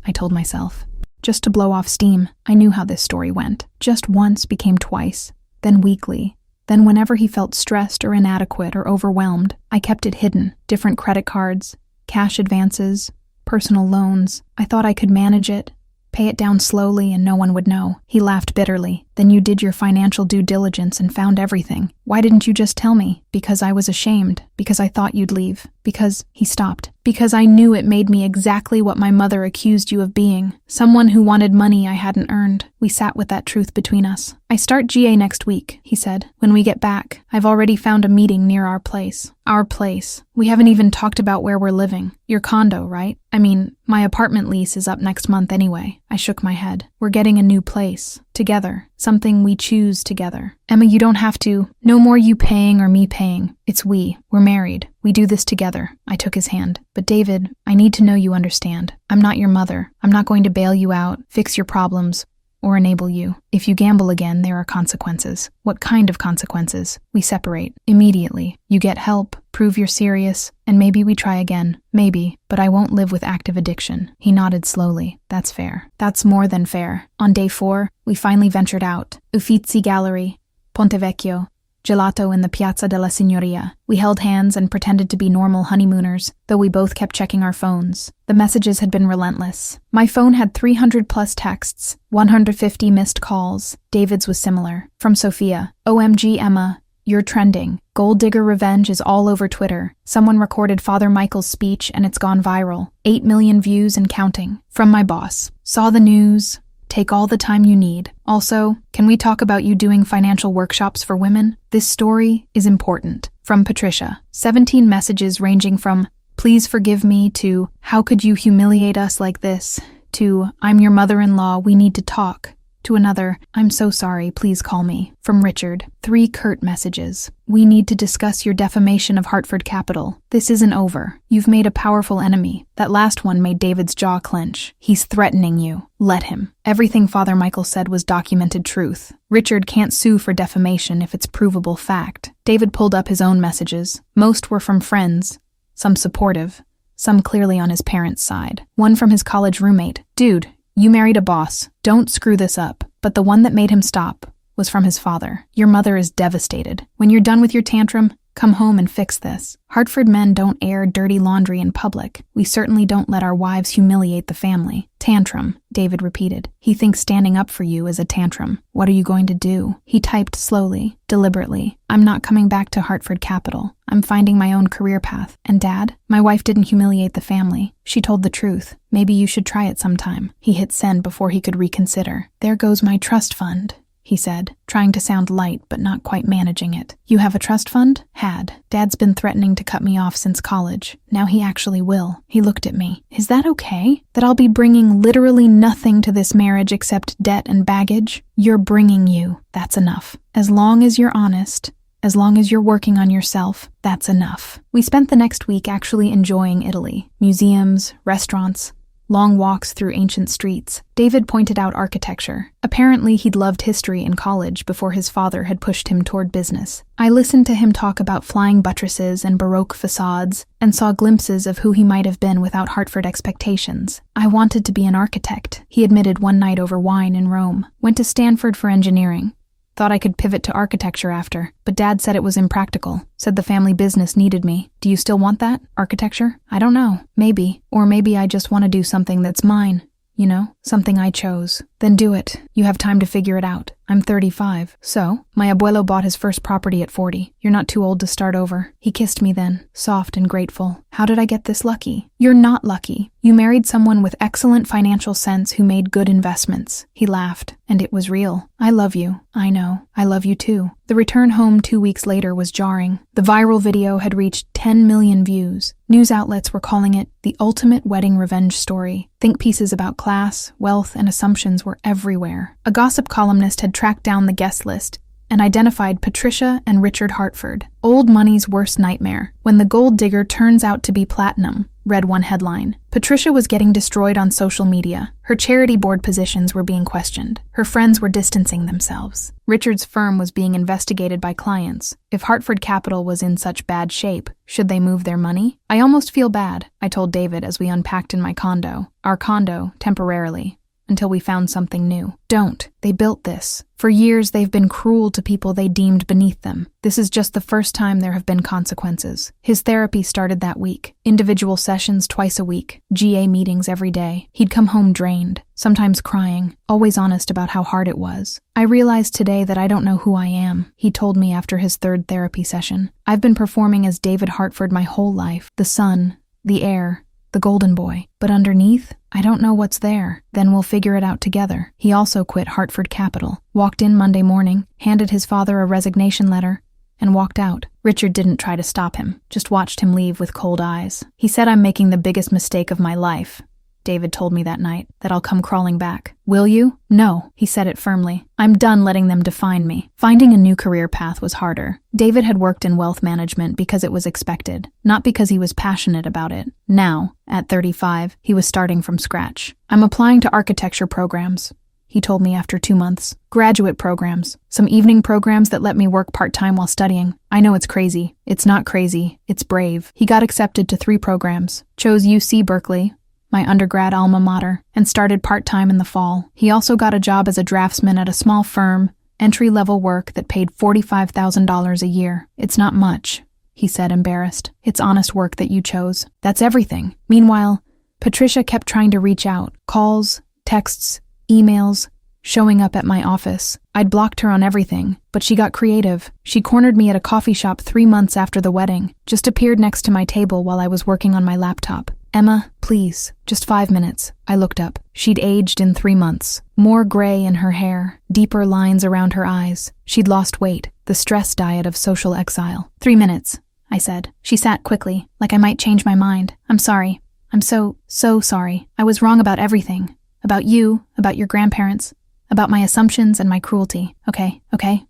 I told myself. Just to blow off steam. I knew how this story went. Just once became twice, then weekly. Then whenever he felt stressed or inadequate or overwhelmed, I kept it hidden. Different credit cards, cash advances, personal loans. I thought I could manage it, pay it down slowly and no one would know. He laughed bitterly. Then you did your financial due diligence and found everything. Why didn't you just tell me? Because I was ashamed. Because I thought you'd leave. Because he stopped. Because I knew it made me exactly what my mother accused you of being. Someone who wanted money I hadn't earned. We sat with that truth between us. I start GA next week, he said. When we get back, I've already found a meeting near our place. Our place. We haven't even talked about where we're living. Your condo, right? I mean, my apartment lease is up next month anyway. I shook my head. We're getting a new place. Together. Something we choose together. Emma, you don't have to. No more you paying or me paying. It's we. We're married. We do this together. I took his hand. But David, I need to know you understand. I'm not your mother. I'm not going to bail you out, fix your problems, or enable you. If you gamble again, there are consequences. What kind of consequences? We separate. Immediately. You get help, prove you're serious, and maybe we try again. Maybe, but I won't live with active addiction. He nodded slowly. That's fair. That's more than fair. On day 4, we finally ventured out. Uffizi Gallery, Ponte Vecchio, gelato in the Piazza della Signoria. We held hands and pretended to be normal honeymooners, though we both kept checking our phones. The messages had been relentless. My phone had 300 plus texts, 150 missed calls. David's was similar. From Sophia. OMG Emma, you're trending. Gold digger revenge is all over Twitter. Someone recorded Father Michael's speech and it's gone viral. 8 million views and counting. From my boss. Saw the news. Take all the time you need. Also, can we talk about you doing financial workshops for women? This story is important. From Patricia. 17 messages ranging from, please forgive me, to, how could you humiliate us like this, to, I'm your mother-in-law, we need to talk, to another, I'm so sorry, please call me. From Richard. 3 curt messages. We need to discuss your defamation of Hartford Capital. This isn't over. You've made a powerful enemy. That last one made David's jaw clench. He's threatening you. Let him. Everything Father Michael said was documented truth. Richard can't sue for defamation if it's provable fact. David pulled up his own messages. Most were from friends, some supportive, some clearly on his parents' side. One from his college roommate. Dude, you married a boss. Don't screw this up. But the one that made him stop was from his father. Your mother is devastated. When you're done with your tantrum, come home and fix this. Hartford men don't air dirty laundry in public. We certainly don't let our wives humiliate the family. Tantrum, David repeated. He thinks standing up for you is a tantrum. What are you going to do? He typed slowly, deliberately. I'm not coming back to Hartford Capital. I'm finding my own career path. And Dad, my wife didn't humiliate the family. She told the truth. Maybe you should try it sometime. He hit send before he could reconsider. There goes my trust fund, he said, trying to sound light but not quite managing it. You have a trust fund? Had. Dad's been threatening to cut me off since college. Now he actually will. He looked at me. Is that okay? That I'll be bringing literally nothing to this marriage except debt and baggage? You're bringing you. That's enough. As long as you're honest, as long as you're working on yourself, that's enough. We spent the next week actually enjoying Italy. Museums, restaurants, long walks through ancient streets. David pointed out architecture. Apparently, he'd loved history in college before his father had pushed him toward business. I listened to him talk about flying buttresses and Baroque facades, and saw glimpses of who he might have been without Hartford expectations. I wanted to be an architect, he admitted one night over wine in Rome. Went to Stanford for engineering. Thought I could pivot to architecture after, but Dad said it was impractical. Said the family business needed me. Do you still want that? Architecture? I don't know. Maybe. Or maybe I just want to do something that's mine. You know, something I chose. Then do it. You have time to figure it out. I'm 35. So, my abuelo bought his first property at 40. You're not too old to start over. He kissed me then, soft and grateful. How did I get this lucky? You're not lucky. You married someone with excellent financial sense who made good investments. He laughed, and it was real. I love you. I know. I love you too. The return home 2 weeks later was jarring. The viral video had reached 10 million views. News outlets were calling it the ultimate wedding revenge story. Think pieces about class, wealth, and assumptions were everywhere. A gossip columnist had tracked down the guest list and identified Patricia and Richard Hartford. Old money's worst nightmare. When the gold digger turns out to be platinum, read one headline. Patricia was getting destroyed on social media. Her charity board positions were being questioned. Her friends were distancing themselves. Richard's firm was being investigated by clients. If Hartford Capital was in such bad shape, should they move their money? I almost feel bad, I told David as we unpacked in my condo. Our condo, temporarily. Until we found something new. Don't. They built this. For years, they've been cruel to people they deemed beneath them. This is just the first time there have been consequences. His therapy started that week. Individual sessions twice a week. GA meetings every day. He'd come home drained, sometimes crying, always honest about how hard it was. I realized today that I don't know who I am, he told me after his third therapy session. I've been performing as David Hartford my whole life. The son, the heir, the golden boy. But underneath, I don't know what's there. Then we'll figure it out together. He also quit Hartford Capital, walked in Monday morning, handed his father a resignation letter, and walked out. Richard didn't try to stop him, just watched him leave with cold eyes. He said I'm making the biggest mistake of my life. David told me that night, that I'll come crawling back. Will you? No, he said it firmly. I'm done letting them define me. Finding a new career path was harder. David had worked in wealth management because it was expected, not because he was passionate about it. Now, at 35, he was starting from scratch. I'm applying to architecture programs, he told me after 2 months. Graduate programs. Some evening programs that let me work part-time while studying. I know it's crazy. It's not crazy. It's brave. He got accepted to 3 programs. Chose UC Berkeley, my undergrad alma mater, and started part-time in the fall. He also got a job as a draftsman at a small firm, entry-level work that paid $45,000 a year. It's not much, he said, embarrassed. It's honest work that you chose. That's everything. Meanwhile, Patricia kept trying to reach out. Calls, texts, emails, showing up at my office. I'd blocked her on everything, but she got creative. She cornered me at a coffee shop 3 months after the wedding, just appeared next to my table while I was working on my laptop. Emma, please, just 5 minutes. I looked up. She'd aged in 3 months. More gray in her hair, deeper lines around her eyes. She'd lost weight, the stress diet of social exile. 3 minutes, I said. She sat quickly, like I might change my mind. I'm sorry. I'm so sorry. I was wrong about everything. About you, about your grandparents, about my assumptions and my cruelty. Okay,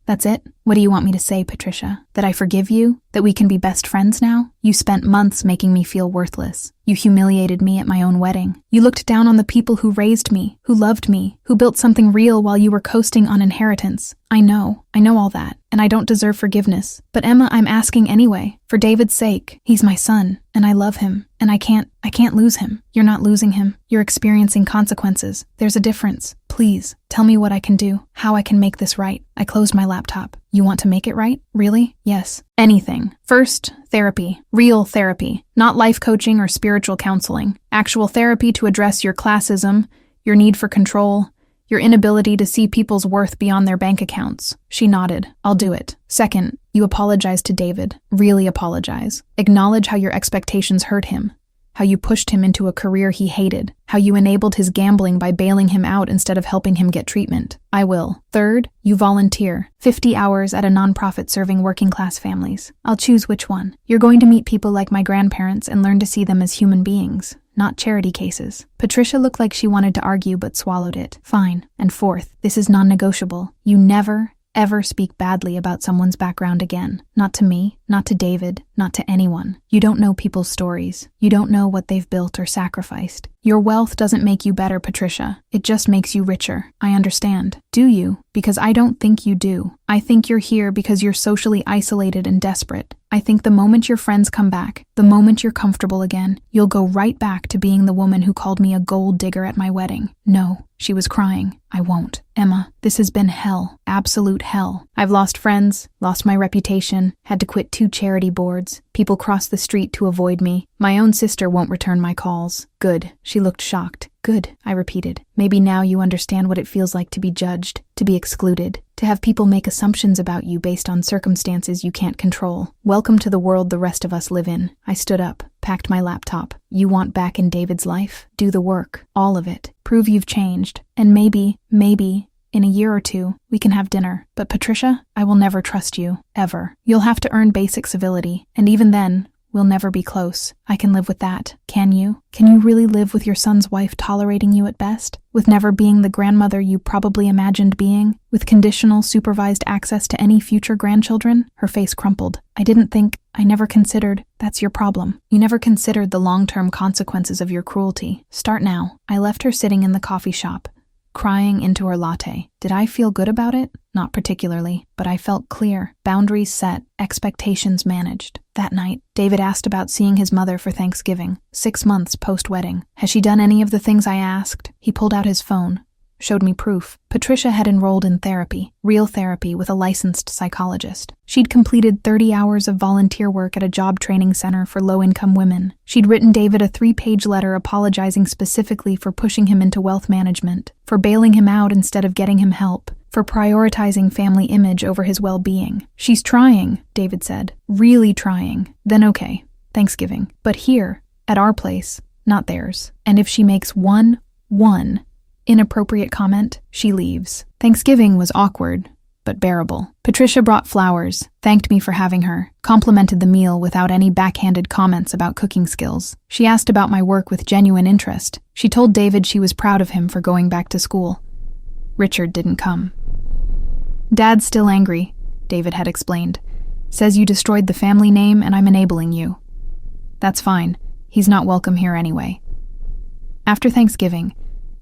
that's it? What do you want me to say, Patricia? That I forgive you? That we can be best friends now? You spent months making me feel worthless. You humiliated me at my own wedding. You looked down on the people who raised me, who loved me, who built something real while you were coasting on inheritance. I know all that, and I don't deserve forgiveness. But Emma, I'm asking anyway, for David's sake. He's my son, and I love him, and I can't lose him. You're not losing him. You're experiencing consequences. There's a difference. Please, tell me what I can do, how I can make this right. I closed my laptop. You want to make it right? Really? Yes. Anything. First, therapy. Real therapy. Not life coaching or spiritual counseling. Actual therapy to address your classism, your need for control, your inability to see people's worth beyond their bank accounts. She nodded. I'll do it. Second, you apologize to David. Really apologize. Acknowledge how your expectations hurt him. How you pushed him into a career he hated. How you enabled his gambling by bailing him out instead of helping him get treatment. I will. Third, you volunteer. 50 hours at a nonprofit serving working-class families. I'll choose which one. You're going to meet people like my grandparents and learn to see them as human beings, not charity cases. Patricia looked like she wanted to argue but swallowed it. Fine. And fourth, this is non-negotiable. You never, ever speak badly about someone's background again. Not to me, not to David, not to anyone. You don't know people's stories. You don't know what they've built or sacrificed. Your wealth doesn't make you better, Patricia. It just makes you richer. I understand. Do you? Because I don't think you do. I think you're here because you're socially isolated and desperate. I think the moment your friends come back, the moment you're comfortable again, you'll go right back to being the woman who called me a gold digger at my wedding. No, she was crying. I won't. Emma, this has been hell. Absolute hell. I've lost friends, lost my reputation, had to quit 2 charity boards. People cross the street to avoid me. My own sister won't return my calls. Good. She looked shocked. Good, I repeated. Maybe now you understand what it feels like to be judged, to be excluded, to have people make assumptions about you based on circumstances you can't control. Welcome to the world the rest of us live in. I stood up, packed my laptop. You want back in David's life? Do the work. All of it. Prove you've changed. And maybe, in a year or 2, we can have dinner. But Patricia, I will never trust you. Ever. You'll have to earn basic civility. And even then, we'll never be close. I can live with that. Can you? Can you really live with your son's wife tolerating you at best? With never being the grandmother you probably imagined being? With conditional, supervised access to any future grandchildren? Her face crumpled. I never considered. That's your problem. You never considered the long-term consequences of your cruelty. Start now. I left her sitting in the coffee shop, crying into her latte. Did I feel good about it? Not particularly, but I felt clear. Boundaries set, expectations managed. That night, David asked about seeing his mother for Thanksgiving, 6 months post-wedding. Has she done any of the things I asked? He pulled out his phone, showed me proof. Patricia had enrolled in therapy, real therapy with a licensed psychologist. She'd completed 30 hours of volunteer work at a job training center for low-income women. She'd written David a 3-page letter apologizing specifically for pushing him into wealth management, for bailing him out instead of getting him help, for prioritizing family image over his well-being. She's trying, David said. Really trying. Then okay, Thanksgiving. But here, at our place, not theirs. And if she makes one inappropriate comment, she leaves. Thanksgiving was awkward, but bearable. Patricia brought flowers, thanked me for having her, complimented the meal without any backhanded comments about cooking skills. She asked about my work with genuine interest. She told David she was proud of him for going back to school. Richard didn't come. Dad's still angry, David had explained. Says you destroyed the family name and I'm enabling you. That's fine. He's not welcome here anyway. After Thanksgiving,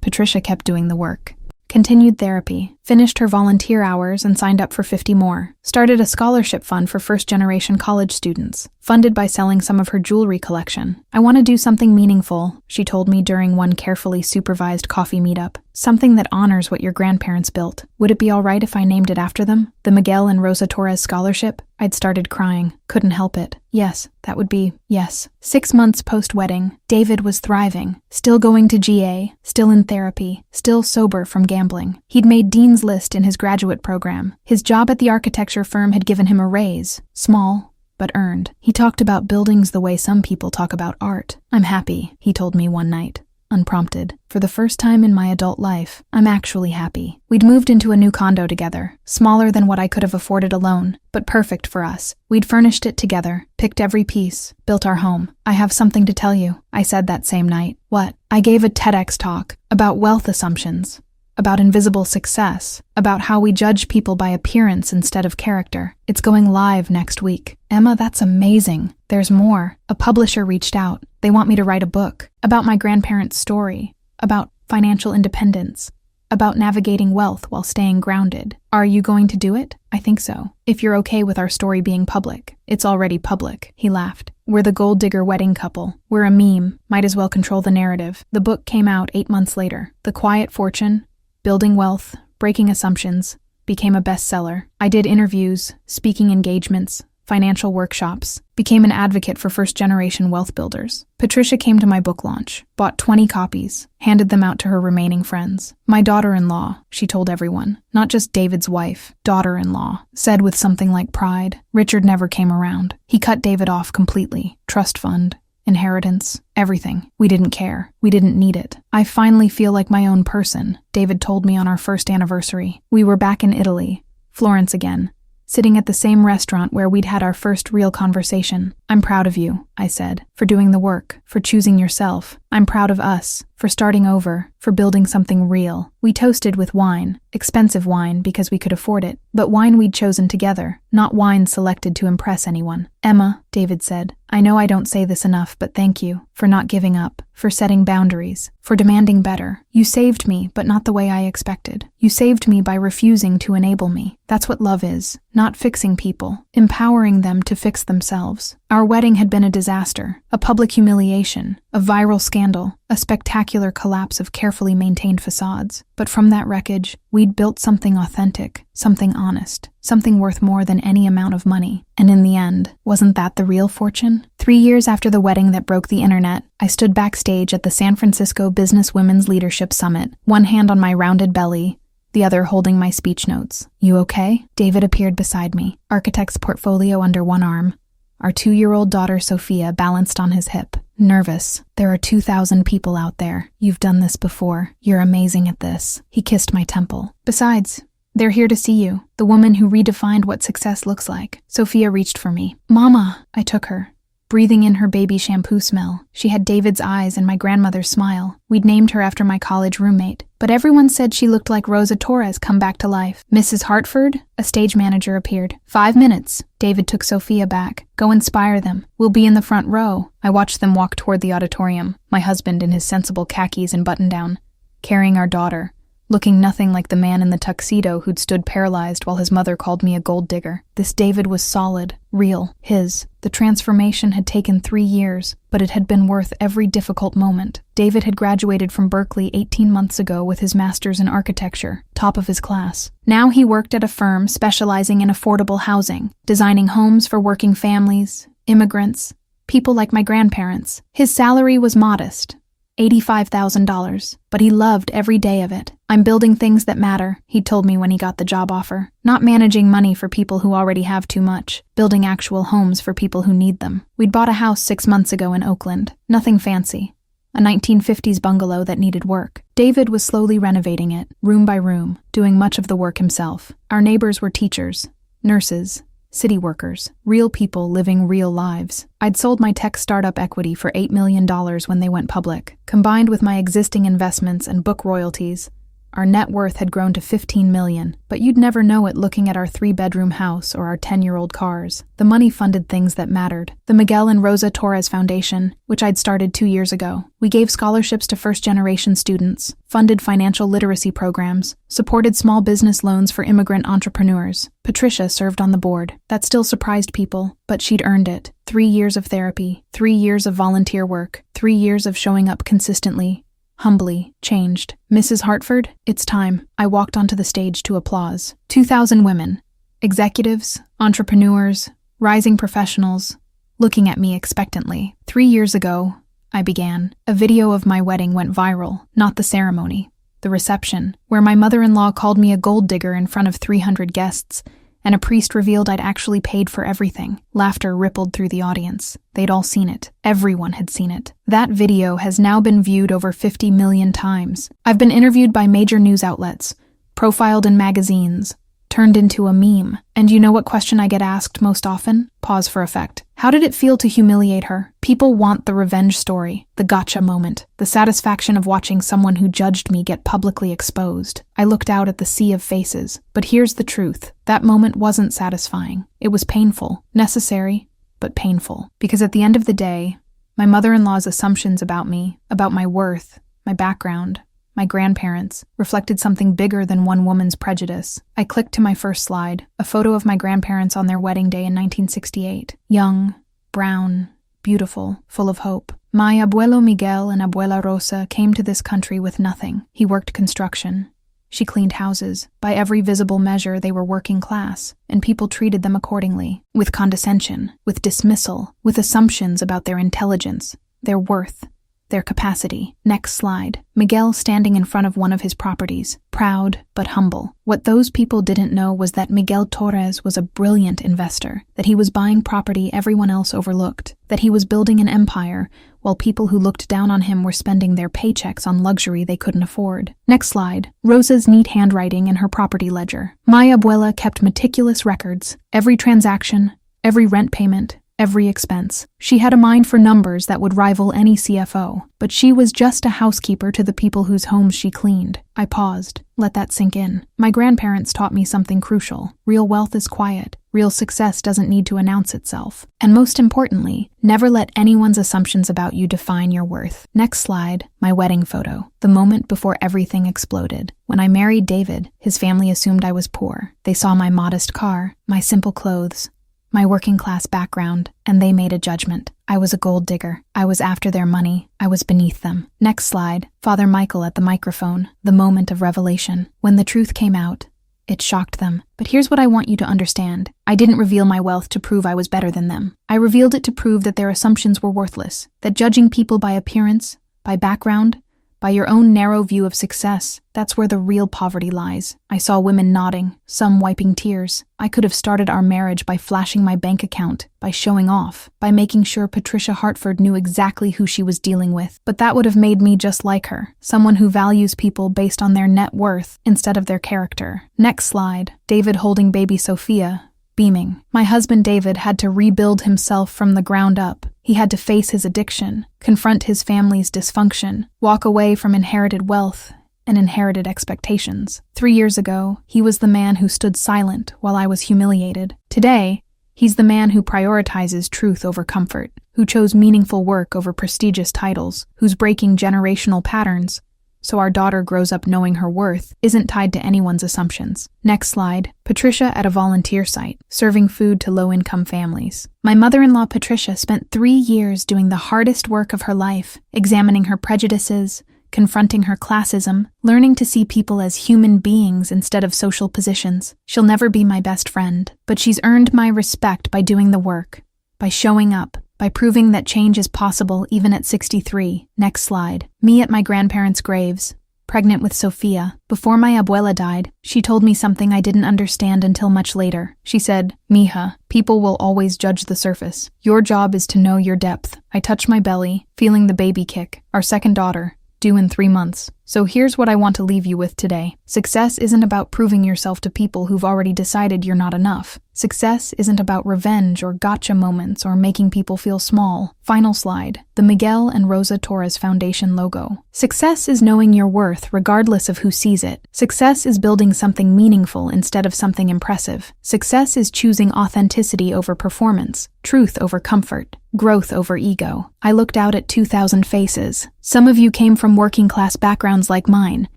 Patricia kept doing the work. Continued therapy, finished her volunteer hours and signed up for 50 more. Started a scholarship fund for first-generation college students, funded by selling some of her jewelry collection. I want to do something meaningful, she told me during one carefully supervised coffee meetup. Something that honors what your grandparents built. Would it be all right if I named it after them? The Miguel and Rosa Torres Scholarship? I'd started crying. Couldn't help it. Yes, that would be, yes. 6 months post-wedding, David was thriving. Still going to GA, still in therapy, still sober from gambling. He'd made Dean's List in his graduate program. His job at the architecture firm had given him a raise. Small, but earned. He talked about buildings the way some people talk about art. I'm happy, he told me one night. Unprompted. For the first time in my adult life, I'm actually happy. We'd moved into a new condo together, smaller than what I could have afforded alone, but perfect for us. We'd furnished it together, picked every piece, built our home. I have something to tell you, I said that same night. What? I gave a TEDx talk about wealth assumptions, about invisible success, about how we judge people by appearance instead of character. It's going live next week. Emma, that's amazing. There's more. A publisher reached out. They want me to write a book about my grandparents' story, about financial independence, about navigating wealth while staying grounded. Are you going to do it? I think so. If you're okay with our story being public. It's already public, he laughed. We're the gold digger wedding couple. We're a meme. Might as well control the narrative. The book came out 8 months later. The Quiet Fortune, Building Wealth, Breaking Assumptions, became a bestseller. I did interviews, speaking engagements, financial workshops, became an advocate for first-generation wealth builders. Patricia came to my book launch, bought 20 copies, handed them out to her remaining friends. My daughter-in-law, she told everyone, not just David's wife, daughter-in-law, said with something like pride. Richard never came around. He cut David off completely. Trust fund, inheritance, everything. We didn't care. We didn't need it. I finally feel like my own person, David told me on our first anniversary. We were back in Italy, Florence again, sitting at the same restaurant where we'd had our first real conversation. I'm proud of you, I said, for doing the work, for choosing yourself. I'm proud of us, for starting over, for building something real. We toasted with wine, expensive wine because we could afford it, but wine we'd chosen together, not wine selected to impress anyone. Emma, David said, I know I don't say this enough, but thank you, for not giving up, for setting boundaries, for demanding better. You saved me, but not the way I expected. You saved me by refusing to enable me. That's what love is, not fixing people, empowering them to fix themselves. Our wedding had been a disaster, a public humiliation, a viral scandal, a spectacular collapse of carefully maintained facades. But from that wreckage, we'd built something authentic, something honest, something worth more than any amount of money. And in the end, wasn't that the real fortune? 3 years after the wedding that broke the internet, I stood backstage at the San Francisco Business Women's Leadership Summit, one hand on my rounded belly, the other holding my speech notes. You okay? David appeared beside me, architect's portfolio under one arm. Our 2-year-old daughter Sophia balanced on his hip. Nervous. There are 2,000 people out there. You've done this before. You're amazing at this. He kissed my temple. Besides, they're here to see you, the woman who redefined what success looks like. Sophia reached for me. Mama! I took her, breathing in her baby shampoo smell. She had David's eyes and my grandmother's smile. We'd named her after my college roommate, but everyone said she looked like Rosa Torres come back to life. Mrs. Hartford, a stage manager, appeared. 5 minutes. David took Sophia back. Go inspire them. We'll be in the front row. I watched them walk toward the auditorium, my husband in his sensible khakis and button-down, carrying our daughter, looking nothing like the man in the tuxedo who'd stood paralyzed while his mother called me a gold digger. This David was solid, real, his. The transformation had taken 3 years, but it had been worth every difficult moment. David had graduated from Berkeley 18 months ago with his master's in architecture, top of his class. Now he worked at a firm specializing in affordable housing, designing homes for working families, immigrants, people like my grandparents. His salary was modest, $85,000, but he loved every day of it. I'm building things that matter, he told me when he got the job offer. Not managing money for people who already have too much, building actual homes for people who need them. We'd bought a house 6 months ago in Oakland. Nothing fancy. A 1950s bungalow that needed work. David was slowly renovating it, room by room, doing much of the work himself. Our neighbors were teachers, nurses, city workers, real people living real lives. I'd sold my tech startup equity for $8 million when they went public. Combined with my existing investments and book royalties, our net worth had grown to $15 million, but you'd never know it looking at our 3-bedroom house or our 10-year-old cars. The money funded things that mattered. The Miguel and Rosa Torres Foundation, which I'd started 2 years ago. We gave scholarships to first-generation students, funded financial literacy programs, supported small business loans for immigrant entrepreneurs. Patricia served on the board. That still surprised people, but she'd earned it. 3 years of therapy, 3 years of volunteer work, 3 years of showing up consistently, humbly, changed. Mrs. Hartford, it's time. I walked onto the stage to applause. 2,000 women, executives, entrepreneurs, rising professionals, looking at me expectantly. 3 years ago, I began. A video of my wedding went viral, not the ceremony, the reception, where my mother-in-law called me a gold digger in front of 300 guests, and a priest revealed I'd actually paid for everything. Laughter rippled through the audience. They'd all seen it. Everyone had seen it. That video has now been viewed over 50 million times. I've been interviewed by major news outlets, profiled in magazines, turned into a meme. And you know what question I get asked most often? Pause for effect. How did it feel to humiliate her? People want the revenge story, the gotcha moment, the satisfaction of watching someone who judged me get publicly exposed. I looked out at the sea of faces, but here's the truth. That moment wasn't satisfying. It was painful, necessary, but painful. Because at the end of the day, my mother-in-law's assumptions about me, about my worth, my background, my grandparents, reflected something bigger than one woman's prejudice. I clicked to my first slide, a photo of my grandparents on their wedding day in 1968. Young, brown, beautiful, full of hope. My abuelo Miguel and abuela Rosa came to this country with nothing. He worked construction. She cleaned houses. By every visible measure, they were working class, and people treated them accordingly, with condescension, with dismissal, with assumptions about their intelligence, their worth, their capacity. Next slide. Miguel standing in front of one of his properties, proud but humble. What those people didn't know was that Miguel Torres was a brilliant investor, that he was buying property everyone else overlooked, that he was building an empire, while people who looked down on him were spending their paychecks on luxury they couldn't afford. Next slide. Rosa's neat handwriting in her property ledger. My abuela kept meticulous records. Every transaction, every rent payment, every expense. She had a mind for numbers that would rival any CFO, but she was just a housekeeper to the people whose homes she cleaned. I paused. Let that sink in. My grandparents taught me something crucial. Real wealth is quiet. Real success doesn't need to announce itself. And most importantly, never let anyone's assumptions about you define your worth. Next slide, my wedding photo. The moment before everything exploded. When I married David, his family assumed I was poor. They saw my modest car, my simple clothes, my working class background, and they made a judgment. I was a gold digger. I was after their money. I was beneath them. Next slide, Father Michael at the microphone. The moment of revelation. When the truth came out, it shocked them. But here's what I want you to understand. I didn't reveal my wealth to prove I was better than them. I revealed it to prove that their assumptions were worthless, that judging people by appearance, by background, by your own narrow view of success, that's where the real poverty lies. I saw women nodding, some wiping tears. I could have started our marriage by flashing my bank account, by showing off, by making sure Patricia Hartford knew exactly who she was dealing with. But that would have made me just like her, someone who values people based on their net worth instead of their character. Next slide, David holding baby Sophia, beaming. My husband David had to rebuild himself from the ground up. He had to face his addiction, confront his family's dysfunction, walk away from inherited wealth and inherited expectations. 3 years ago, he was the man who stood silent while I was humiliated. Today, he's the man who prioritizes truth over comfort, who chose meaningful work over prestigious titles, who's breaking generational patterns, so our daughter grows up knowing her worth isn't tied to anyone's assumptions. Next slide, Patricia at a volunteer site, serving food to low-income families. My mother-in-law Patricia spent 3 years doing the hardest work of her life, examining her prejudices, confronting her classism, learning to see people as human beings instead of social positions. She'll never be my best friend, but she's earned my respect by doing the work, by showing up, by proving that change is possible even at 63. Next slide. Me at my grandparents' graves, pregnant with Sophia. Before my abuela died, she told me something I didn't understand until much later. She said, "Mija, people will always judge the surface. Your job is to know your depth." I touched my belly, feeling the baby kick, our second daughter, due in 3 months. So here's what I want to leave you with today. Success isn't about proving yourself to people who've already decided you're not enough. Success isn't about revenge or gotcha moments or making people feel small. Final slide, the Miguel and Rosa Torres Foundation logo. Success is knowing your worth regardless of who sees it. Success is building something meaningful instead of something impressive. Success is choosing authenticity over performance, truth over comfort, growth over ego. I looked out at 2,000 faces. Some of you came from working class backgrounds like mine.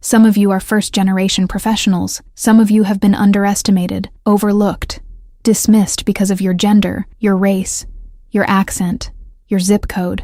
Some of you are first-generation professionals. Some of you have been underestimated, overlooked, dismissed because of your gender, your race, your accent, your zip code.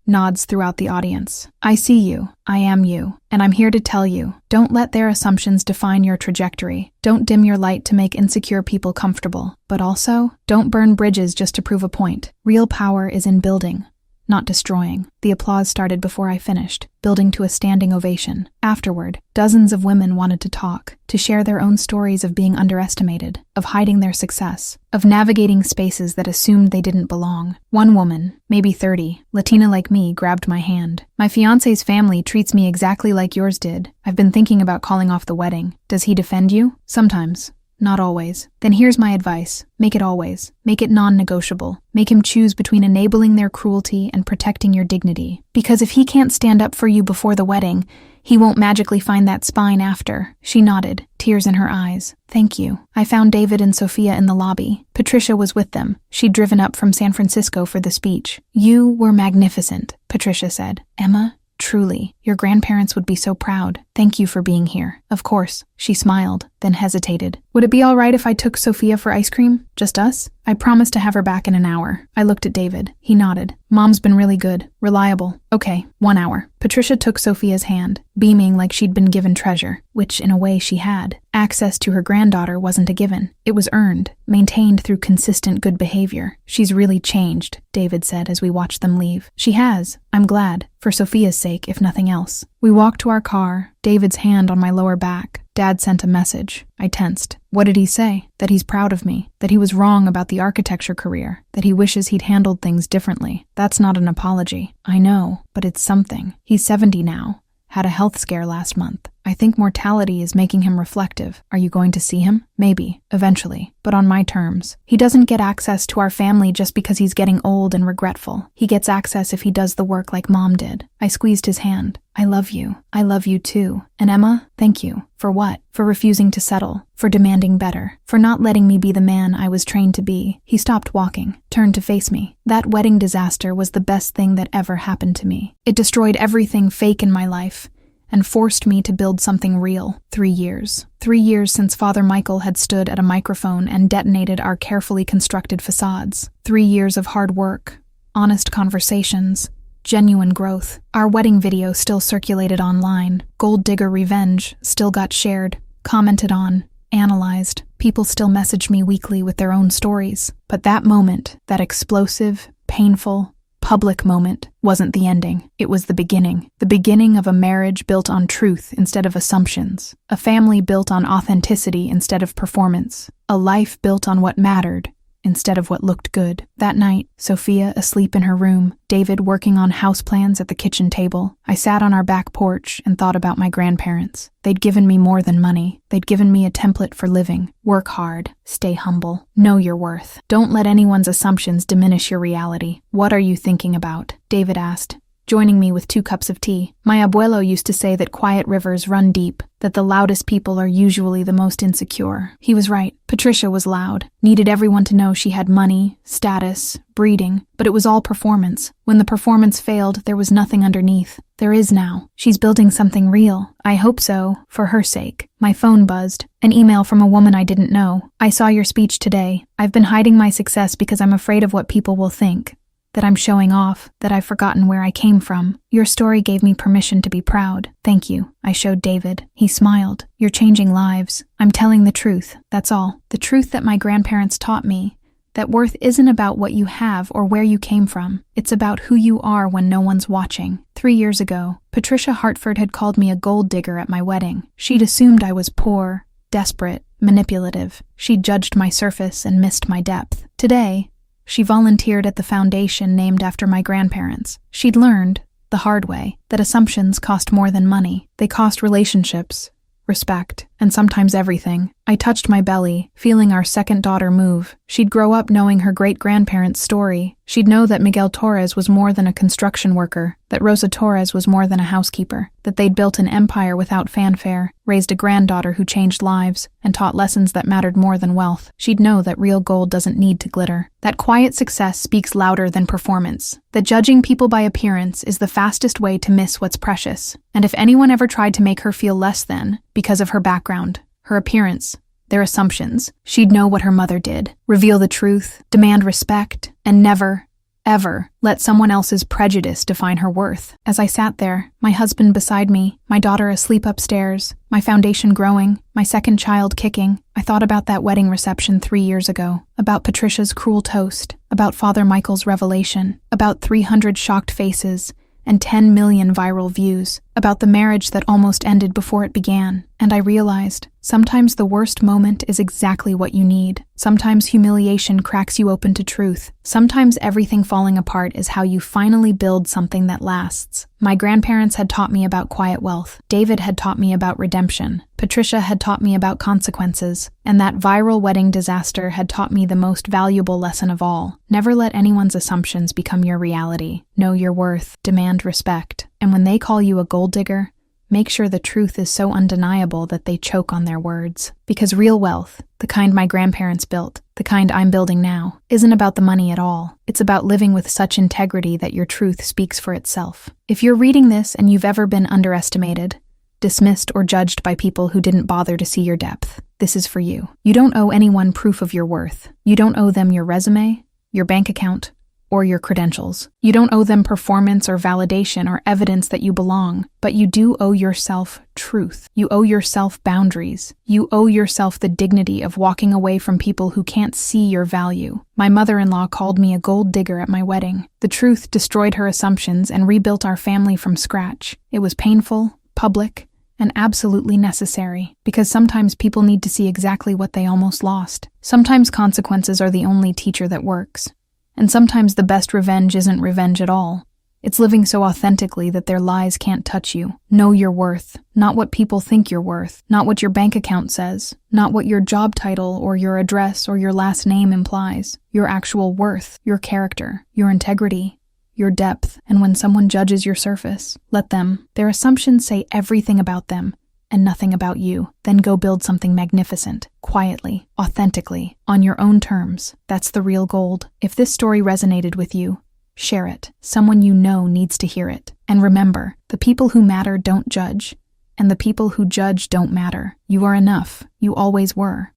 Nods throughout the audience. I see you. I am you. And I'm here to tell you, don't let their assumptions define your trajectory. Don't dim your light to make insecure people comfortable. But also, don't burn bridges just to prove a point. Real power is in building, not destroying. The applause started before I finished, building to a standing ovation. Afterward, dozens of women wanted to talk, to share their own stories of being underestimated, of hiding their success, of navigating spaces that assumed they didn't belong. One woman, maybe 30, Latina like me, grabbed my hand. "My fiancé's family treats me exactly like yours did. I've been thinking about calling off the wedding. Does he defend you?" "Sometimes. Not always." "Then here's my advice. Make it always. Make it non-negotiable. Make him choose between enabling their cruelty and protecting your dignity. Because if he can't stand up for you before the wedding, he won't magically find that spine after." She nodded, tears in her eyes. "Thank you." I found David and Sophia in the lobby. Patricia was with them. She'd driven up from San Francisco for the speech. "You were magnificent," Patricia said. "Emma, truly, your grandparents would be so proud. Thank you for being here." "Of course." She smiled, then hesitated. "Would it be all right if I took Sophia for ice cream? Just us?" "I promised to have her back in an hour." I looked at David. He nodded. "Mom's been really good. Reliable. Okay, 1 hour." Patricia took Sophia's hand, beaming like she'd been given treasure, which in a way she had. Access to her granddaughter wasn't a given. It was earned, maintained through consistent good behavior. "She's really changed," David said as we watched them leave. "She has. I'm glad. For Sophia's sake, if nothing else." We walked to our car, David's hand on my lower back. Dad sent a message. I tensed. What did he say? That he's proud of me, that he was wrong about the architecture career, that he wishes he'd handled things differently. That's not an apology. I know, but it's something. He's 70 now. Had a health scare last month. I think mortality is making him reflective. Are you going to see him? Maybe, eventually, but on my terms. He doesn't get access to our family just because he's getting old and regretful. He gets access if he does the work like Mom did. I squeezed his hand. I love you. I love you too. And Emma, thank you. For what? For refusing to settle. For demanding better. For not letting me be the man I was trained to be. He stopped walking, turned to face me. That wedding disaster was the best thing that ever happened to me. It destroyed everything fake in my life and forced me to build something real. 3 years. 3 years since Father Michael had stood at a microphone and detonated our carefully constructed facades. 3 years of hard work, honest conversations, genuine growth. Our wedding video still circulated online. Gold digger revenge still got shared, commented on, analyzed. People still message me weekly with their own stories. But that moment, that explosive, painful, public moment, wasn't the ending. It was the beginning. The beginning of a marriage built on truth instead of assumptions. A family built on authenticity instead of performance. A life built on what mattered instead of what looked good. That night, Sophia asleep in her room, David working on house plans at the kitchen table. I sat on our back porch and thought about my grandparents. They'd given me more than money. They'd given me a template for living. Work hard. Stay humble. Know your worth. Don't let anyone's assumptions diminish your reality. What are you thinking about? David asked, joining me with 2 cups of tea. My abuelo used to say that quiet rivers run deep, that the loudest people are usually the most insecure. He was right. Patricia was loud, needed everyone to know she had money, status, breeding, but it was all performance. When the performance failed, there was nothing underneath. There is now. She's building something real. I hope so, for her sake. My phone buzzed. An email from a woman I didn't know. I saw your speech today. I've been hiding my success because I'm afraid of what people will think. That I'm showing off, that I've forgotten where I came from. Your story gave me permission to be proud. Thank you, I showed David. He smiled. You're changing lives. I'm telling the truth, that's all. The truth that my grandparents taught me. That worth isn't about what you have or where you came from. It's about who you are when no one's watching. 3 years ago, Patricia Hartford had called me a gold digger at my wedding. She'd assumed I was poor, desperate, manipulative. She'd judged my surface and missed my depth. Today, she volunteered at the foundation named after my grandparents. She'd learned, the hard way, that assumptions cost more than money. They cost relationships, respect, and sometimes everything. I touched my belly, feeling our second daughter move. She'd grow up knowing her great-grandparents' story. She'd know that Miguel Torres was more than a construction worker, that Rosa Torres was more than a housekeeper, that they'd built an empire without fanfare, raised a granddaughter who changed lives, and taught lessons that mattered more than wealth. She'd know that real gold doesn't need to glitter, that quiet success speaks louder than performance, that judging people by appearance is the fastest way to miss what's precious. And if anyone ever tried to make her feel less than, because of her background, her appearance, their assumptions, she'd know what her mother did. Reveal the truth, demand respect, and never, ever let someone else's prejudice define her worth. As I sat there, my husband beside me, my daughter asleep upstairs, my foundation growing, my second child kicking, I thought about that wedding reception 3 years ago, about Patricia's cruel toast, about Father Michael's revelation, about 300 shocked faces, and 10 million viral views, about the marriage that almost ended before it began. And I realized, sometimes the worst moment is exactly what you need. Sometimes humiliation cracks you open to truth. Sometimes everything falling apart is how you finally build something that lasts. My grandparents had taught me about quiet wealth. David had taught me about redemption. Patricia had taught me about consequences. And that viral wedding disaster had taught me the most valuable lesson of all. Never let anyone's assumptions become your reality. Know your worth. Demand respect. And when they call you a gold digger, make sure the truth is so undeniable that they choke on their words. Because real wealth, the kind my grandparents built, the kind I'm building now, isn't about the money at all. It's about living with such integrity that your truth speaks for itself. If you're reading this and you've ever been underestimated, dismissed or judged by people who didn't bother to see your depth, this is for you. You don't owe anyone proof of your worth. You don't owe them your resume, your bank account, or your credentials. You don't owe them performance or validation or evidence that you belong, but you do owe yourself truth. You owe yourself boundaries. You owe yourself the dignity of walking away from people who can't see your value. My mother-in-law called me a gold digger at my wedding. The truth destroyed her assumptions and rebuilt our family from scratch. It was painful, public, and absolutely necessary, because sometimes people need to see exactly what they almost lost. Sometimes consequences are the only teacher that works. And sometimes the best revenge isn't revenge at all. It's living so authentically that their lies can't touch you. Know your worth, not what people think you're worth, not what your bank account says, not what your job title or your address or your last name implies. Your actual worth, your character, your integrity, your depth. And when someone judges your surface, let them. Their assumptions say everything about them and nothing about you. Then go build something magnificent, quietly, authentically, on your own terms. That's the real gold. If this story resonated with you, share it. Someone you know needs to hear it. And remember, the people who matter don't judge, and the people who judge don't matter. You are enough. You always were.